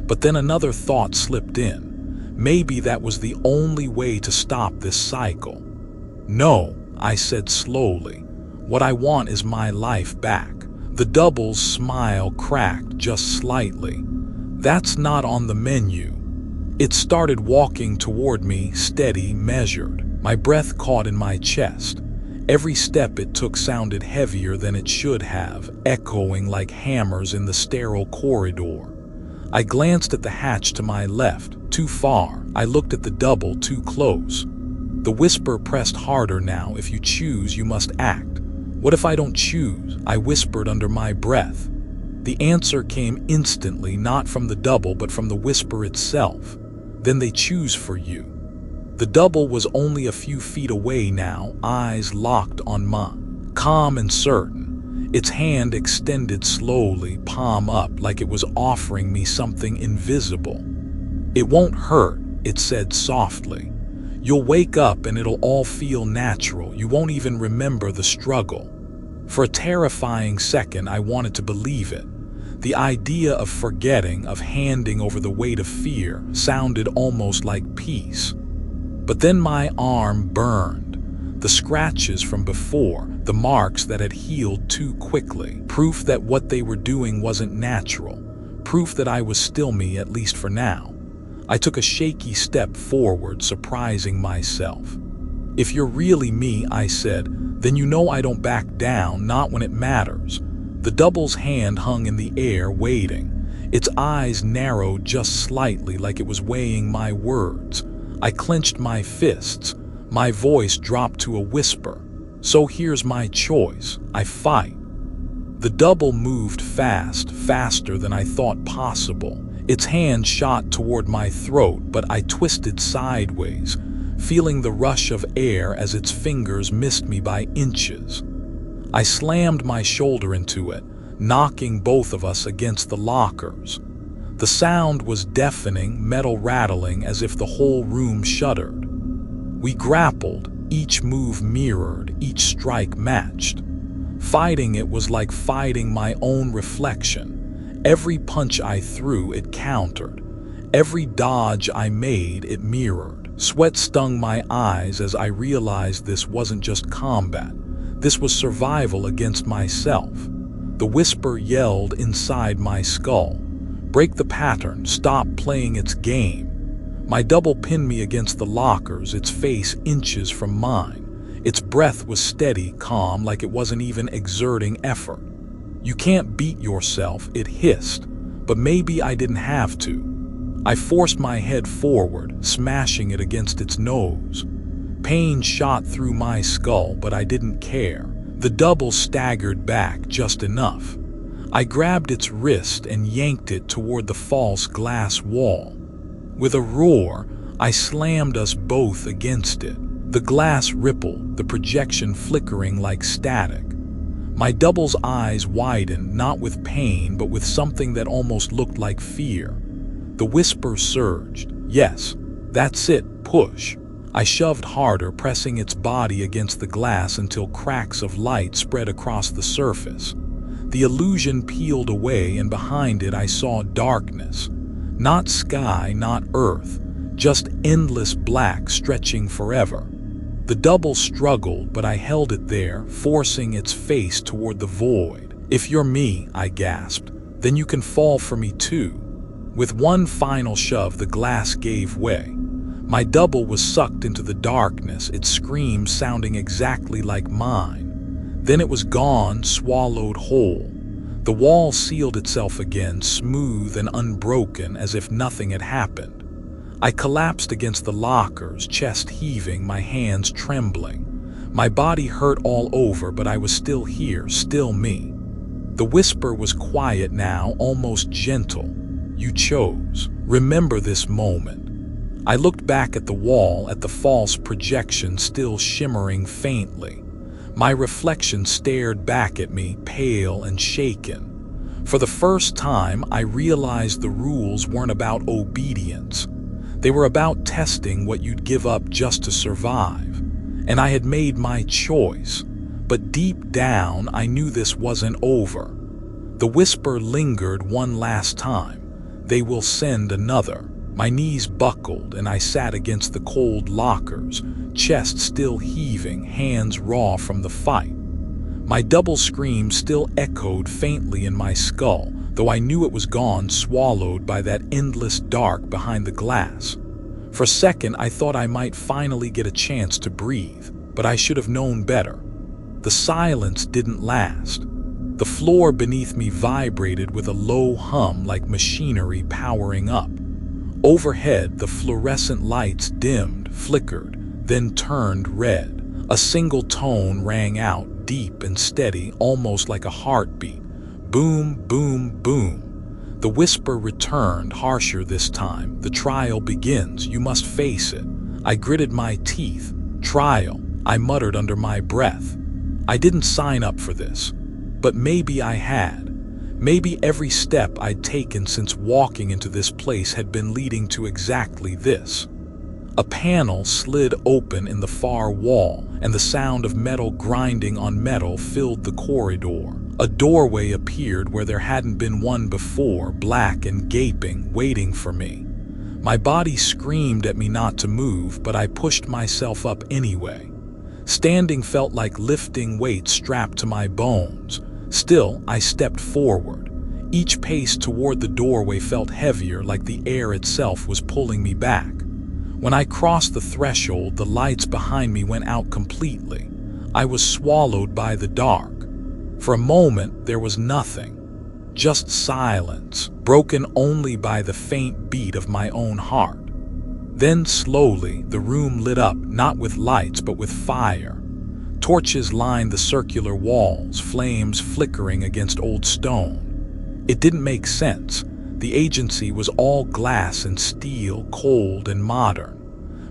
But then another thought slipped in. Maybe that was the only way to stop this cycle. "No," I said slowly. "What I want is my life back." The double's smile cracked just slightly. "That's not on the menu." It started walking toward me, steady, measured. My breath caught in my chest. Every step it took sounded heavier than it should have, echoing like hammers in the sterile corridor. I glanced at the hatch to my left. Too far. I looked at the double, too close. The whisper pressed harder now. "If you choose, you must act." "What if I don't choose?" I whispered under my breath. The answer came instantly, not from the double, but from the whisper itself. "Then they choose for you." The double was only a few feet away now, eyes locked on mine, calm and certain. Its hand extended slowly, palm up, like it was offering me something invisible. "It won't hurt," it said softly. "You'll wake up and it'll all feel natural. You won't even remember the struggle." For a terrifying second, I wanted to believe it. The idea of forgetting, of handing over the weight of fear, sounded almost like peace. But then my arm burned. The scratches from before, the marks that had healed too quickly, proof that what they were doing wasn't natural, proof that I was still me, at least for now. I took a shaky step forward, surprising myself. "If you're really me," I said, "then you know I don't back down, not when it matters." The double's hand hung in the air, waiting. Its eyes narrowed just slightly, like it was weighing my words. I clenched my fists. My voice dropped to a whisper. "So here's my choice. I fight." The double moved fast, faster than I thought possible. Its hand shot toward my throat, but I twisted sideways, feeling the rush of air as its fingers missed me by inches. I slammed my shoulder into it, knocking both of us against the lockers. The sound was deafening, metal rattling as if the whole room shuddered. We grappled, each move mirrored, each strike matched. Fighting it was like fighting my own reflection. Every punch I threw, it countered. Every dodge I made, it mirrored. Sweat stung my eyes as I realized this wasn't just combat. This was survival against myself. The whisper yelled inside my skull. Break the pattern, stop playing its game. My double pinned me against the lockers, its face inches from mine. Its breath was steady, calm, like it wasn't even exerting effort. "You can't beat yourself," it hissed, but maybe I didn't have to. I forced my head forward, smashing it against its nose. Pain shot through my skull, but I didn't care. The double staggered back just enough. I grabbed its wrist and yanked it toward the false glass wall. With a roar, I slammed us both against it. The glass rippled, the projection flickering like static. My double's eyes widened, not with pain, but with something that almost looked like fear. The whisper surged. "Yes, that's it, push." I shoved harder, pressing its body against the glass until cracks of light spread across the surface. The illusion peeled away, and behind it I saw darkness. Not sky, not earth, just endless black stretching forever. The double struggled, but I held it there, forcing its face toward the void. "If you're me," I gasped, "then you can fall for me too." With one final shove, the glass gave way. My double was sucked into the darkness, its scream sounding exactly like mine. Then it was gone, swallowed whole. The wall sealed itself again, smooth and unbroken, as if nothing had happened. I collapsed against the lockers, chest heaving, my hands trembling. My body hurt all over, but I was still here, still me. The whisper was quiet now, almost gentle. "You chose. Remember this moment." I looked back at the wall, at the false projection still shimmering faintly. My reflection stared back at me, pale and shaken. For the first time, I realized the rules weren't about obedience. They were about testing what you'd give up just to survive. And I had made my choice. But deep down, I knew this wasn't over. The whisper lingered one last time. "They will send another." My knees buckled, and I sat against the cold lockers, chest still heaving, hands raw from the fight. My double scream still echoed faintly in my skull, though I knew it was gone, swallowed by that endless dark behind the glass. For a second, I thought I might finally get a chance to breathe, but I should have known better. The silence didn't last. The floor beneath me vibrated with a low hum like machinery powering up. Overhead, the fluorescent lights dimmed, flickered, then turned red. A single tone rang out, deep and steady, almost like a heartbeat. Boom, boom, boom. The whisper returned, harsher this time. "The trial begins. You must face it." I gritted my teeth. "Trial," I muttered under my breath. I didn't sign up for this. But maybe I had. Maybe every step I'd taken since walking into this place had been leading to exactly this. A panel slid open in the far wall, and the sound of metal grinding on metal filled the corridor. A doorway appeared where there hadn't been one before, black and gaping, waiting for me. My body screamed at me not to move, but I pushed myself up anyway. Standing felt like lifting weights strapped to my bones. Still, I stepped forward. Each pace toward the doorway felt heavier, like the air itself was pulling me back. When I crossed the threshold, the lights behind me went out completely. I was swallowed by the dark. For a moment, there was nothing. Just silence, broken only by the faint beat of my own heart. Then slowly, the room lit up, not with lights, but with fire. Torches lined the circular walls, flames flickering against old stone. It didn't make sense. The agency was all glass and steel, cold and modern.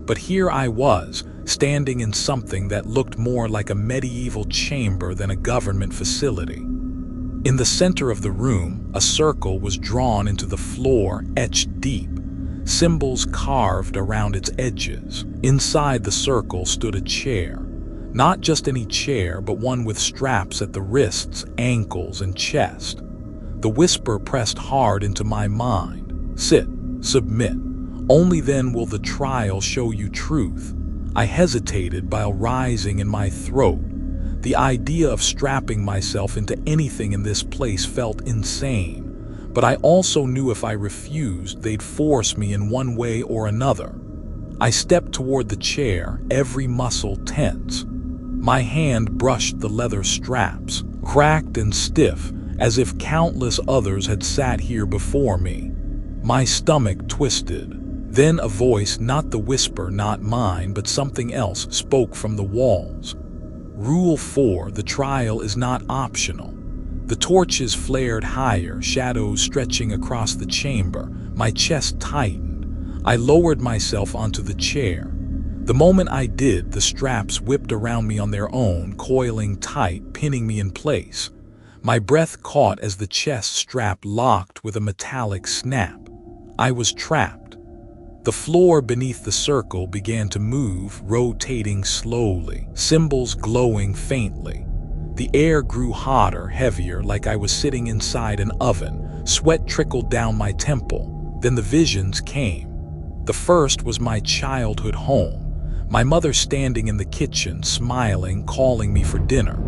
But here I was, standing in something that looked more like a medieval chamber than a government facility. In the center of the room, a circle was drawn into the floor, etched deep. Symbols carved around its edges. Inside the circle stood a chair. Not just any chair, but one with straps at the wrists, ankles, and chest. The whisper pressed hard into my mind. "Sit, submit. Only then will the trial show you truth." I hesitated, bile rising in my throat. The idea of strapping myself into anything in this place felt insane. But I also knew if I refused, they'd force me in one way or another. I stepped toward the chair, every muscle tense. My hand brushed the leather straps, cracked and stiff, as if countless others had sat here before me. My stomach twisted. Then a voice, not the whisper, not mine, but something else, spoke from the walls. Rule 4, the trial is not optional. The torches flared higher, shadows stretching across the chamber. My chest tightened. I lowered myself onto the chair. The moment I did, the straps whipped around me on their own, coiling tight, pinning me in place. My breath caught as the chest strap locked with a metallic snap. I was trapped. The floor beneath the circle began to move, rotating slowly, symbols glowing faintly. The air grew hotter, heavier, like I was sitting inside an oven. Sweat trickled down my temple. Then the visions came. The first was my childhood home. My mother standing in the kitchen, smiling, calling me for dinner.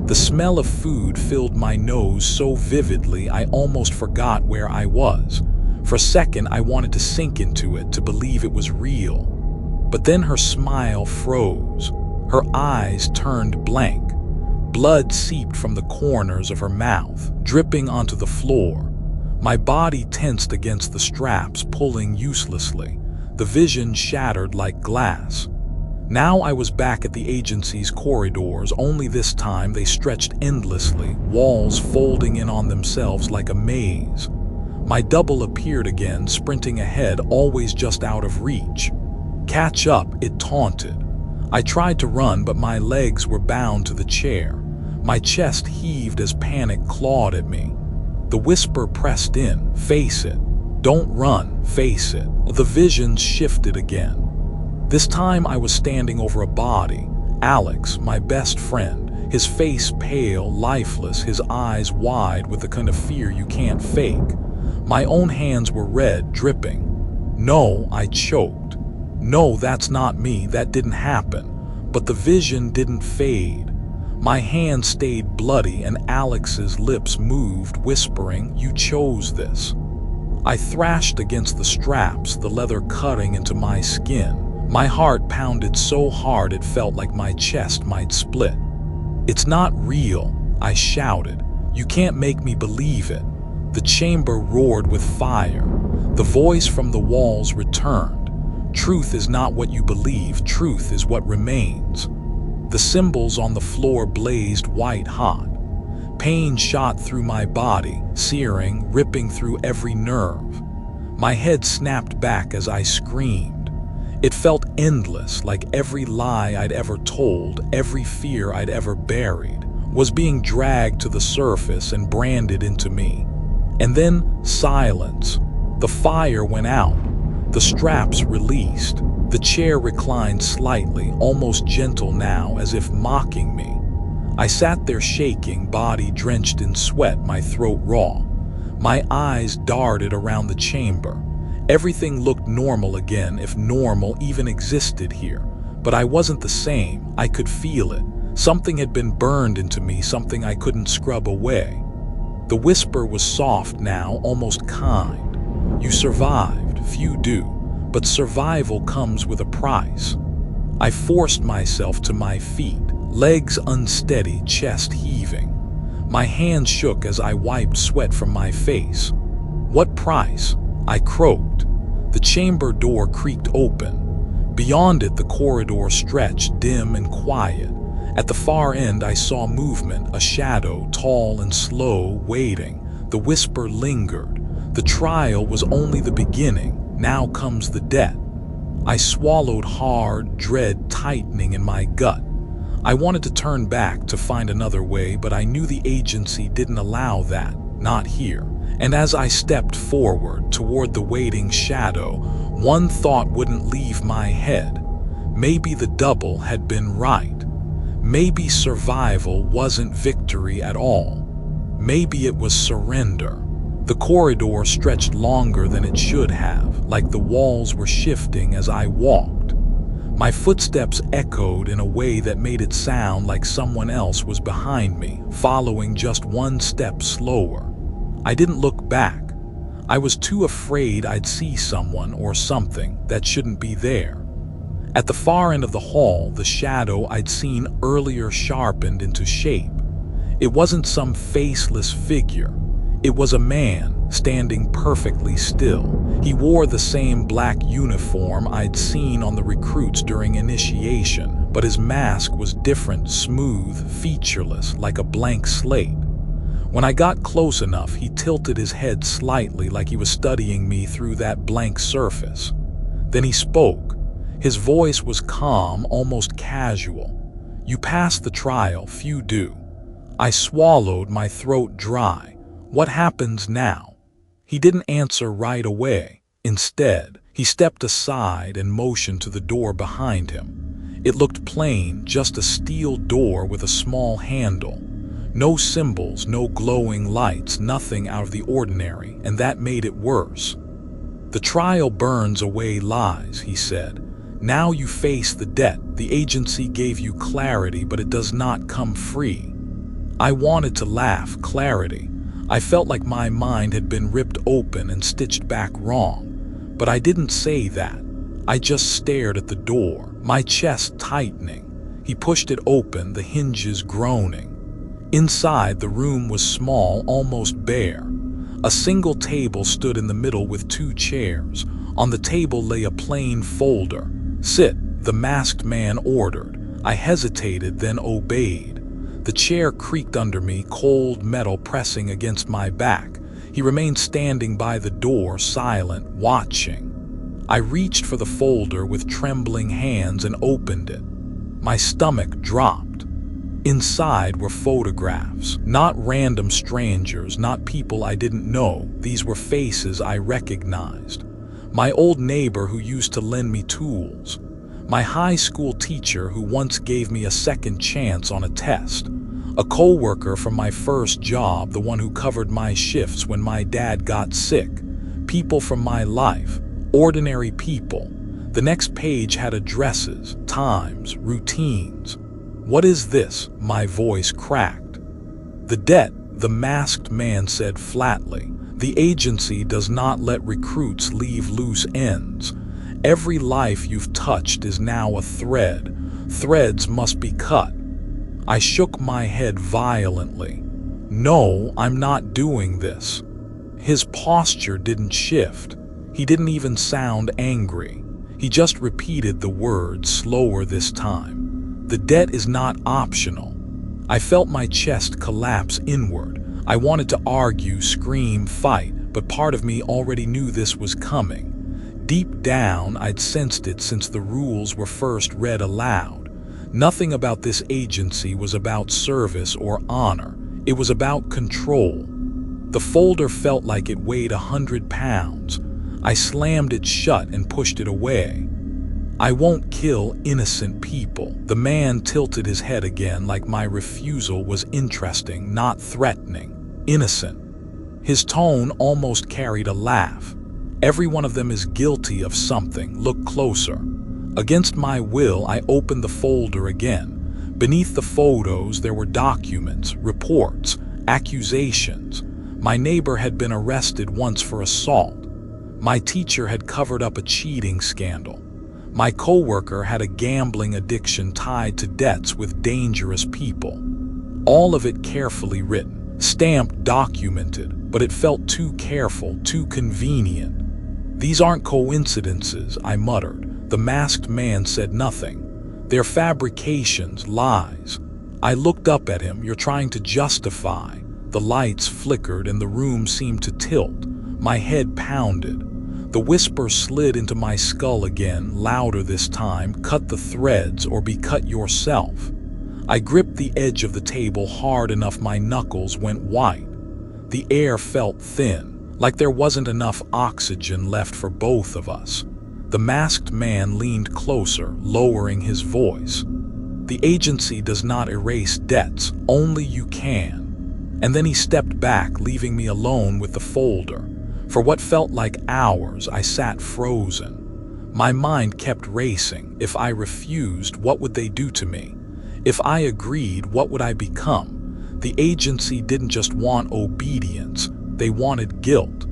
The smell of food filled my nose so vividly I almost forgot where I was. For a second, I wanted to sink into it, to believe it was real. But then her smile froze. Her eyes turned blank. Blood seeped from the corners of her mouth, dripping onto the floor. My body tensed against the straps, pulling uselessly. The vision shattered like glass. Now I was back at the agency's corridors, only this time they stretched endlessly, walls folding in on themselves like a maze. My double appeared again, sprinting ahead, always just out of reach. Catch up, it taunted. I tried to run, but my legs were bound to the chair. My chest heaved as panic clawed at me. The whisper pressed in, face it. Don't run, face it. The visions shifted again. This time I was standing over a body. Alex, my best friend, his face pale, lifeless, his eyes wide with the kind of fear you can't fake. My own hands were red, dripping. No, I choked. No, that's not me, that didn't happen. But the vision didn't fade. My hand stayed bloody and Alex's lips moved, whispering, "You chose this." I thrashed against the straps, the leather cutting into my skin. My heart pounded so hard it felt like my chest might split. "It's not real," I shouted. "You can't make me believe it." The chamber roared with fire. The voice from the walls returned. "Truth is not what you believe, truth is what remains." The symbols on the floor blazed white hot. Pain shot through my body, searing, ripping through every nerve. My head snapped back as I screamed. It felt endless, like every lie I'd ever told, every fear I'd ever buried, was being dragged to the surface and branded into me. And then silence. The fire went out. The straps released. The chair reclined slightly, almost gentle now, as if mocking me. I sat there shaking, body drenched in sweat, my throat raw. My eyes darted around the chamber. Everything looked normal again, if normal even existed here. But I wasn't the same. I could feel it. Something had been burned into me, something I couldn't scrub away. The whisper was soft now, almost kind. "You survived, few do, but survival comes with a price." I forced myself to my feet, legs unsteady, chest heaving. My hands shook as I wiped sweat from my face. "What price?" I croaked. The chamber door creaked open. Beyond it, the corridor stretched, dim and quiet. At the far end, I saw movement, a shadow, tall and slow, waiting. The whisper lingered. The trial was only the beginning. Now comes the debt. I swallowed hard, dread tightening in my gut. I wanted to turn back to find another way, but I knew the agency didn't allow that, not here. And as I stepped forward toward the waiting shadow, one thought wouldn't leave my head. Maybe the double had been right. Maybe survival wasn't victory at all. Maybe it was surrender. The corridor stretched longer than it should have, like the walls were shifting as I walked. My footsteps echoed in a way that made it sound like someone else was behind me, following just one step slower. I didn't look back. I was too afraid I'd see someone or something that shouldn't be there. At the far end of the hall, the shadow I'd seen earlier sharpened into shape. It wasn't some faceless figure. It was a man, standing perfectly still. He wore the same black uniform I'd seen on the recruits during initiation, but his mask was different, smooth, featureless, like a blank slate. When I got close enough, he tilted his head slightly like he was studying me through that blank surface. Then he spoke. His voice was calm, almost casual. "You passed the trial, few do." I swallowed, my throat dry. "What happens now?" He didn't answer right away. Instead, he stepped aside and motioned to the door behind him. It looked plain, just a steel door with a small handle. No symbols, no glowing lights, nothing out of the ordinary, and that made it worse. "The trial burns away lies," he said. "Now you face the debt. The agency gave you clarity, but it does not come free." I wanted to laugh. Clarity. I felt like my mind had been ripped open and stitched back wrong. But I didn't say that. I just stared at the door, my chest tightening. He pushed it open, the hinges groaning. Inside, the room was small, almost bare. A single table stood in the middle with 2 chairs. On the table lay a plain folder. "Sit," the masked man ordered. I hesitated, then obeyed. The chair creaked under me, cold metal pressing against my back. He remained standing by the door, silent, watching. I reached for the folder with trembling hands and opened it. My stomach dropped. Inside were photographs, not random strangers, not people I didn't know. These were faces I recognized. My old neighbor who used to lend me tools. My high school teacher who once gave me a second chance on a test. A co-worker from my first job, the one who covered my shifts when my dad got sick. People from my life, ordinary people. The next page had addresses, times, routines. "What is this?" My voice cracked. "The debt," the masked man said flatly. "The agency does not let recruits leave loose ends. Every life you've touched is now a thread. Threads must be cut." I shook my head violently. "No, I'm not doing this." His posture didn't shift. He didn't even sound angry. He just repeated the words, slower this time. "The debt is not optional." I felt my chest collapse inward. I wanted to argue, scream, fight, but part of me already knew this was coming. Deep down, I'd sensed it since the rules were first read aloud. Nothing about this agency was about service or honor. It was about control. The folder felt like it weighed 100 pounds. I slammed it shut and pushed it away. "I won't kill innocent people." The man tilted his head again like my refusal was interesting, not threatening. "Innocent." His tone almost carried a laugh. "Every one of them is guilty of something. Look closer." Against my will, I opened the folder again. Beneath the photos, there were documents, reports, accusations. My neighbor had been arrested once for assault. My teacher had covered up a cheating scandal. My coworker had a gambling addiction tied to debts with dangerous people. All of it carefully written, stamped, documented, but it felt too careful, too convenient. "These aren't coincidences," I muttered. The masked man said nothing. "They're fabrications, lies." I looked up at him. "You're trying to justify." The lights flickered and the room seemed to tilt. My head pounded. The whisper slid into my skull again, louder this time. "Cut the threads or be cut yourself." I gripped the edge of the table hard enough my knuckles went white. The air felt thin, like there wasn't enough oxygen left for both of us. The masked man leaned closer, lowering his voice. "The agency does not erase debts, only you can." And then he stepped back, leaving me alone with the folder. For what felt like hours, I sat frozen. My mind kept racing. If I refused, what would they do to me? If I agreed, what would I become? The agency didn't just want obedience, they wanted guilt.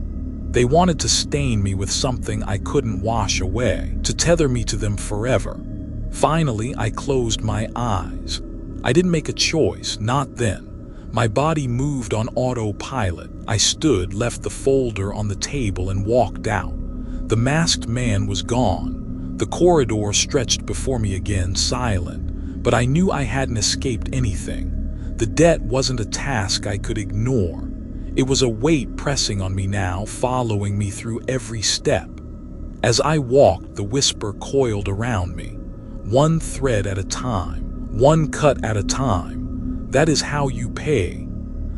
They wanted to stain me with something I couldn't wash away, to tether me to them forever. Finally, I closed my eyes. I didn't make a choice, not then. My body moved on autopilot. I stood, left the folder on the table, and walked out. The masked man was gone. The corridor stretched before me again, silent, but I knew I hadn't escaped anything. The debt wasn't a task I could ignore. It was a weight pressing on me now, following me through every step. As I walked, the whisper coiled around me. One thread at a time, one cut at a time. That is how you pay.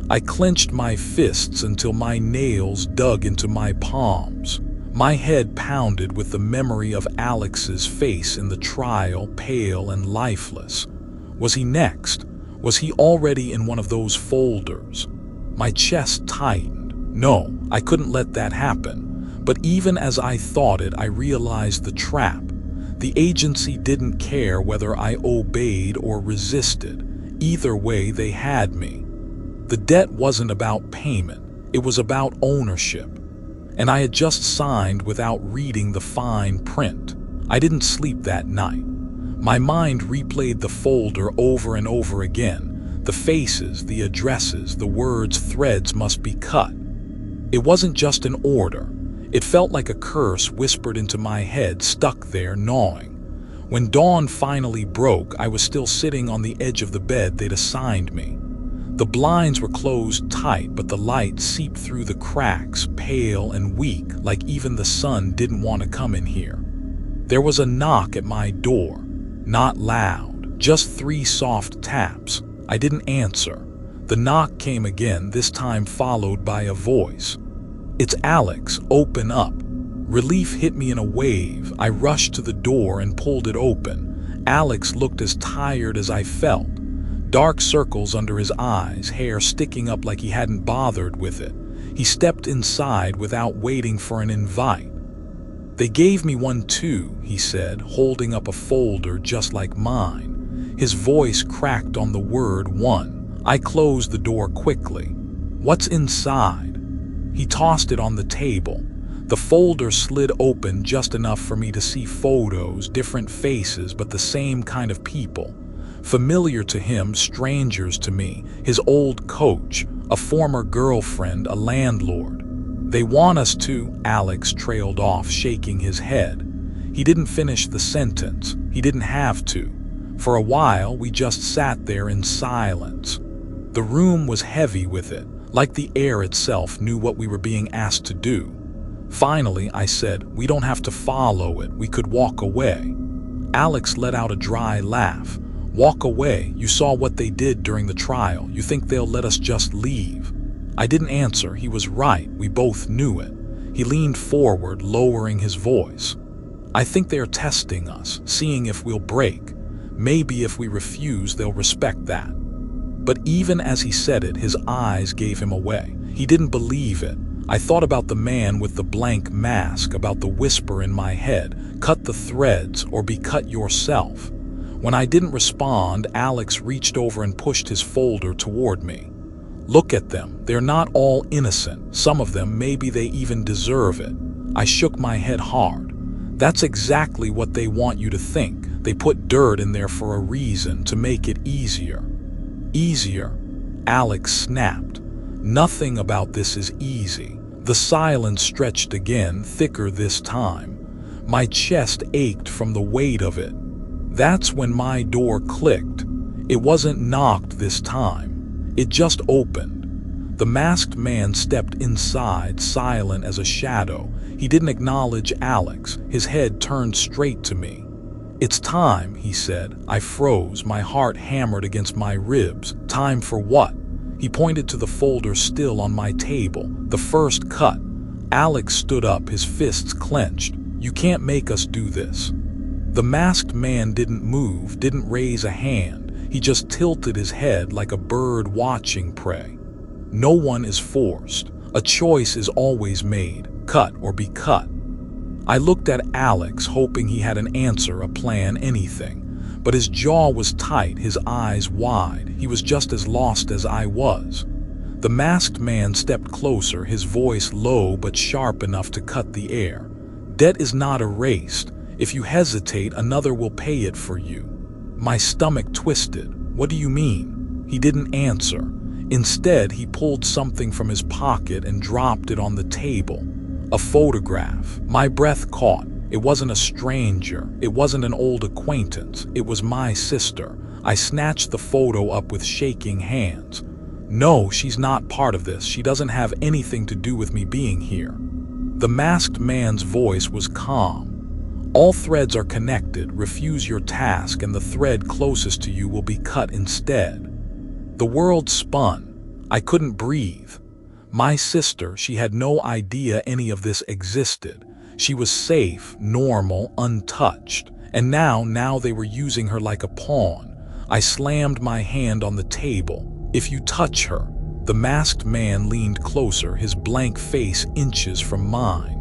I clenched my fists until my nails dug into my palms. My head pounded with the memory of Alex's face in the trial, pale and lifeless. Was he next? Was he already in one of those folders? My chest tightened. No, I couldn't let that happen. But even as I thought it, I realized the trap. The agency didn't care whether I obeyed or resisted. Either way, they had me. The debt wasn't about payment. It was about ownership. And I had just signed without reading the fine print. I didn't sleep that night. My mind replayed the folder over and over again. The faces, the addresses, the words, threads must be cut. It wasn't just an order. It felt like a curse whispered into my head, stuck there, gnawing. When dawn finally broke, I was still sitting on the edge of the bed they'd assigned me. The blinds were closed tight, but the light seeped through the cracks, pale and weak, like even the sun didn't want to come in here. There was a knock at my door. Not loud, just 3 soft taps. I didn't answer. The knock came again, this time followed by a voice. "It's Alex, open up." Relief hit me in a wave. I rushed to the door and pulled it open. Alex looked as tired as I felt. Dark circles under his eyes, hair sticking up like he hadn't bothered with it. He stepped inside without waiting for an invite. "They gave me one too," he said, holding up a folder just like mine. His voice cracked on the word one. I closed the door quickly. "What's inside?" He tossed it on the table. The folder slid open just enough for me to see photos, different faces, but the same kind of people. Familiar to him, strangers to me. His old coach, a former girlfriend, a landlord. "They want us to," Alex trailed off, shaking his head. He didn't finish the sentence. He didn't have to. For a while, we just sat there in silence. The room was heavy with it, like the air itself knew what we were being asked to do. Finally, I said, "We don't have to follow it. We could walk away." Alex let out a dry laugh. "Walk away? You saw what they did during the trial. You think they'll let us just leave?" I didn't answer. He was right. We both knew it. He leaned forward, lowering his voice. "I think they're testing us, seeing if we'll break. Maybe if we refuse, they'll respect that." But even as he said it, his eyes gave him away. He didn't believe it. I thought about the man with the blank mask, about the whisper in my head, "Cut the threads or be cut yourself." When I didn't respond, Alex reached over and pushed his folder toward me. "Look at them. They're not all innocent. Some of them, maybe they even deserve it." I shook my head hard. "That's exactly what they want you to think. They put dirt in there for a reason, to make it easier." "Easier?" Alex snapped. "Nothing about this is easy." The silence stretched again, thicker this time. My chest ached from the weight of it. That's when my door clicked. It wasn't knocked this time. It just opened. The masked man stepped inside, silent as a shadow. He didn't acknowledge Alex. His head turned straight to me. "It's time," he said. I froze, my heart hammered against my ribs. "Time for what?" He pointed to the folder still on my table. "The first cut." Alex stood up, his fists clenched. "You can't make us do this." The masked man didn't move, didn't raise a hand. He just tilted his head like a bird watching prey. "No one is forced. A choice is always made. Cut or be cut." I looked at Alex, hoping he had an answer, a plan, anything. But his jaw was tight, his eyes wide. He was just as lost as I was. The masked man stepped closer, his voice low but sharp enough to cut the air. "Debt is not erased. If you hesitate, another will pay it for you." My stomach twisted. "What do you mean?" He didn't answer. Instead, he pulled something from his pocket and dropped it on the table. A photograph. My breath caught. It wasn't a stranger. It wasn't an old acquaintance. It was my sister. I snatched the photo up with shaking hands. "No, she's not part of this. She doesn't have anything to do with me being here." The masked man's voice was calm. "All threads are connected. Refuse your task and the thread closest to you will be cut instead." The world spun. I couldn't breathe. My sister, she had no idea any of this existed. She was safe, normal, untouched. And now they were using her like a pawn. I slammed my hand on the table. "If you touch her." The masked man leaned closer, his blank face inches from mine.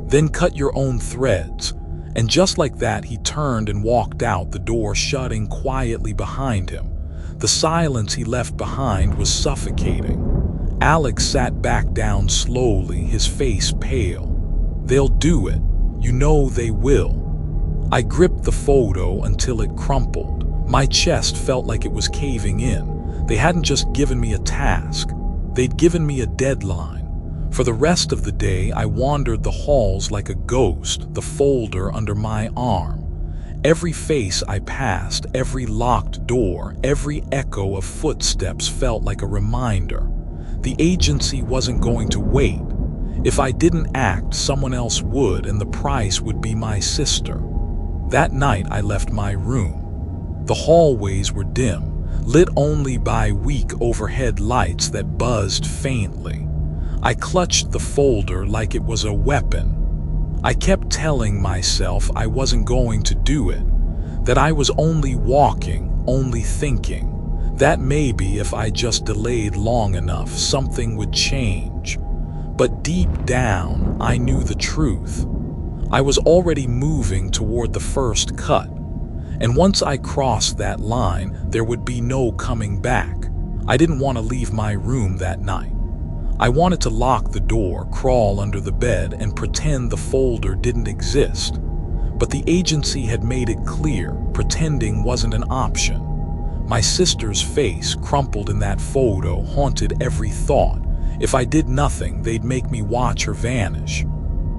"Then cut your own threads." And just like that, he turned and walked out, the door shutting quietly behind him. The silence he left behind was suffocating. Alex sat back down slowly, his face pale. "They'll do it. You know they will." I gripped the photo until it crumpled. My chest felt like it was caving in. They hadn't just given me a task. They'd given me a deadline. For the rest of the day, I wandered the halls like a ghost, the folder under my arm. Every face I passed, every locked door, every echo of footsteps felt like a reminder. The agency wasn't going to wait. If I didn't act, someone else would, and the price would be my sister. That night, I left my room. The hallways were dim, lit only by weak overhead lights that buzzed faintly. I clutched the folder like it was a weapon. I kept telling myself I wasn't going to do it, that I was only walking, only thinking, that maybe if I just delayed long enough, something would change. But deep down, I knew the truth. I was already moving toward the first cut. And once I crossed that line, there would be no coming back. I didn't want to leave my room that night. I wanted to lock the door, crawl under the bed, and pretend the folder didn't exist. But the agency had made it clear, pretending wasn't an option. My sister's face, crumpled in that photo, haunted every thought. If I did nothing, they'd make me watch her vanish.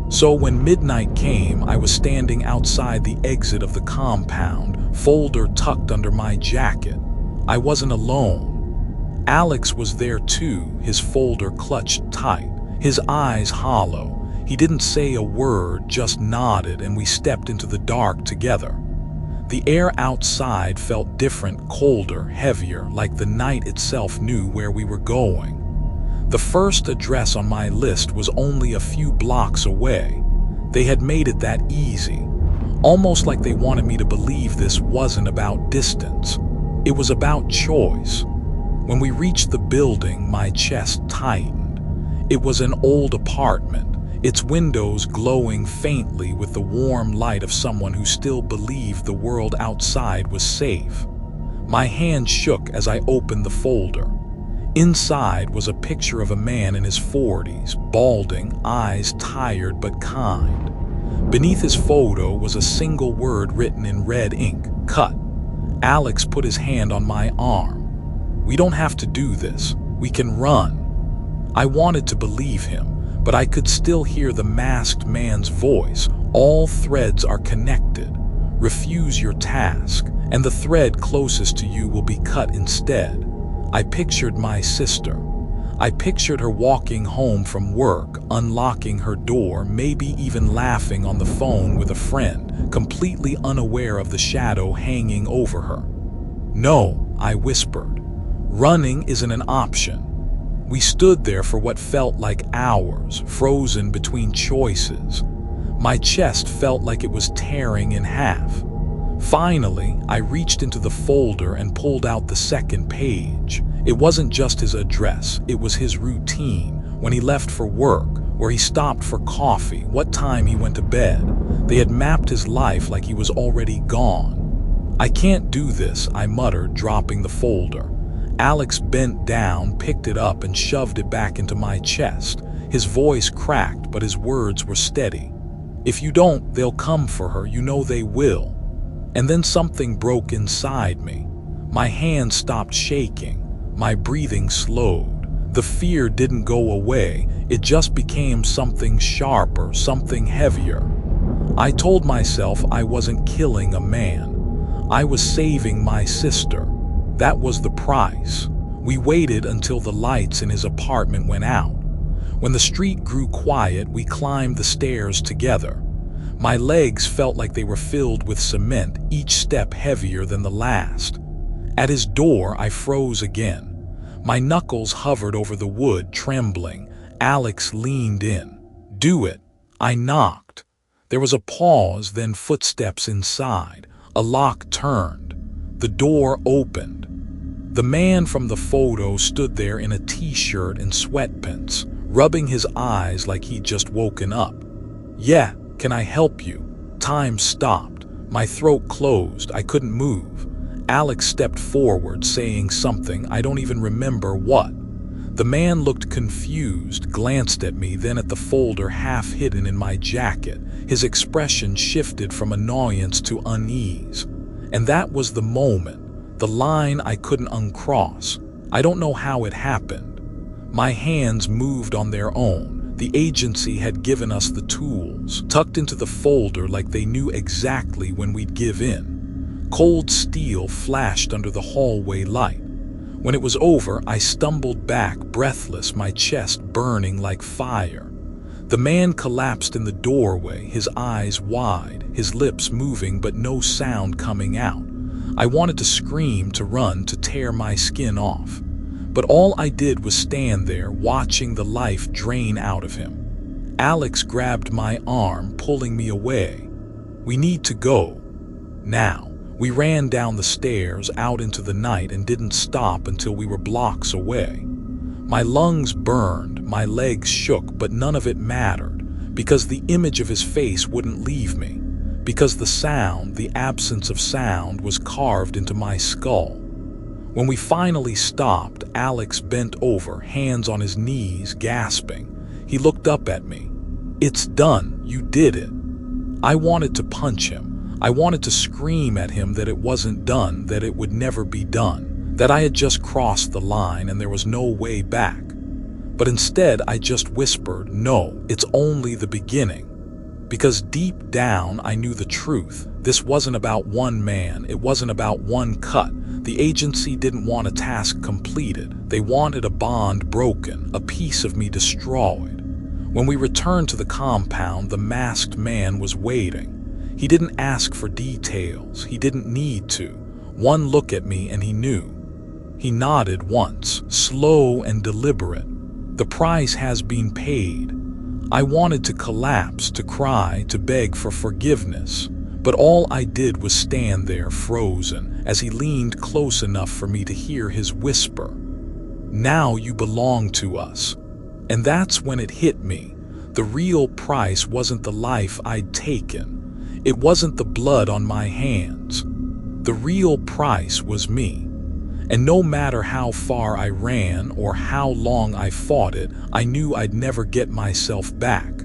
So when midnight came, I was standing outside the exit of the compound, folder tucked under my jacket. I wasn't alone. Alex was there too, his folder clutched tight, his eyes hollow. He didn't say a word, just nodded, and we stepped into the dark together. The air outside felt different, colder, heavier, like the night itself knew where we were going. The first address on my list was only a few blocks away. They had made it that easy, almost like they wanted me to believe this wasn't about distance. It was about choice. When we reached the building, my chest tightened. It was an old apartment, its windows glowing faintly with the warm light of someone who still believed the world outside was safe. My hand shook as I opened the folder. Inside was a picture of a man in his 40s, balding, eyes tired but kind. Beneath his photo was a single word written in red ink: cut. Alex put his hand on my arm. "We don't have to do this. We can run." I wanted to believe him, but I could still hear the masked man's voice. "All threads are connected. Refuse your task, and the thread closest to you will be cut instead." I pictured my sister. I pictured her walking home from work, unlocking her door, maybe even laughing on the phone with a friend, completely unaware of the shadow hanging over her. "No," I whispered. "Running isn't an option." We stood there for what felt like hours, frozen between choices. My chest felt like it was tearing in half. Finally, I reached into the folder and pulled out the second page. It wasn't just his address, it was his routine. When he left for work, where he stopped for coffee, what time he went to bed. They had mapped his life like he was already gone. "I can't do this," I muttered, dropping the folder. Alex bent down, picked it up, and shoved it back into my chest. His voice cracked, but his words were steady. "If you don't, they'll come for her, you know they will." And then something broke inside me. My hands stopped shaking. My breathing slowed. The fear didn't go away. It just became something sharper, something heavier. I told myself I wasn't killing a man. I was saving my sister. That was the price. We waited until the lights in his apartment went out. When the street grew quiet, we climbed the stairs together. My legs felt like they were filled with cement, each step heavier than the last. At his door, I froze again. My knuckles hovered over the wood, trembling. Alex leaned in. "Do it." I knocked. There was a pause, then footsteps inside. A lock turned. The door opened. The man from the photo stood there in a t-shirt and sweatpants, rubbing his eyes like he'd just woken up. "Yeah, can I help you?" Time stopped. My throat closed. I couldn't move. Alex stepped forward, saying something, I don't even remember what. The man looked confused, glanced at me, then at the folder half hidden in my jacket. His expression shifted from annoyance to unease. And that was the moment, the line I couldn't uncross. I don't know how it happened. My hands moved on their own. The agency had given us the tools, tucked into the folder like they knew exactly when we'd give in. Cold steel flashed under the hallway light. When it was over, I stumbled back, breathless, my chest burning like fire. The man collapsed in the doorway, his eyes wide, his lips moving but no sound coming out. I wanted to scream, to run, to tear my skin off. But all I did was stand there, watching the life drain out of him. Alex grabbed my arm, pulling me away. "We need to go. Now." We ran down the stairs, out into the night, and didn't stop until we were blocks away. My lungs burned, my legs shook, but none of it mattered, because the image of his face wouldn't leave me, because the sound, the absence of sound, was carved into my skull. When we finally stopped, Alex bent over, hands on his knees, gasping. He looked up at me. "It's done. You did it." I wanted to punch him. I wanted to scream at him that it wasn't done, that it would never be done, that I had just crossed the line and there was no way back. But instead, I just whispered, "No, it's only the beginning." Because deep down, I knew the truth. This wasn't about one man. It wasn't about one cut. The agency didn't want a task completed. They wanted a bond broken, a piece of me destroyed. When we returned to the compound, the masked man was waiting. He didn't ask for details. He didn't need to. One look at me and he knew. He nodded once, slow and deliberate. "The price has been paid." I wanted to collapse, to cry, to beg for forgiveness. But all I did was stand there, frozen, as he leaned close enough for me to hear his whisper. "Now you belong to us." And that's when it hit me. The real price wasn't the life I'd taken. It wasn't the blood on my hands. The real price was me. And no matter how far I ran or how long I fought it, I knew I'd never get myself back.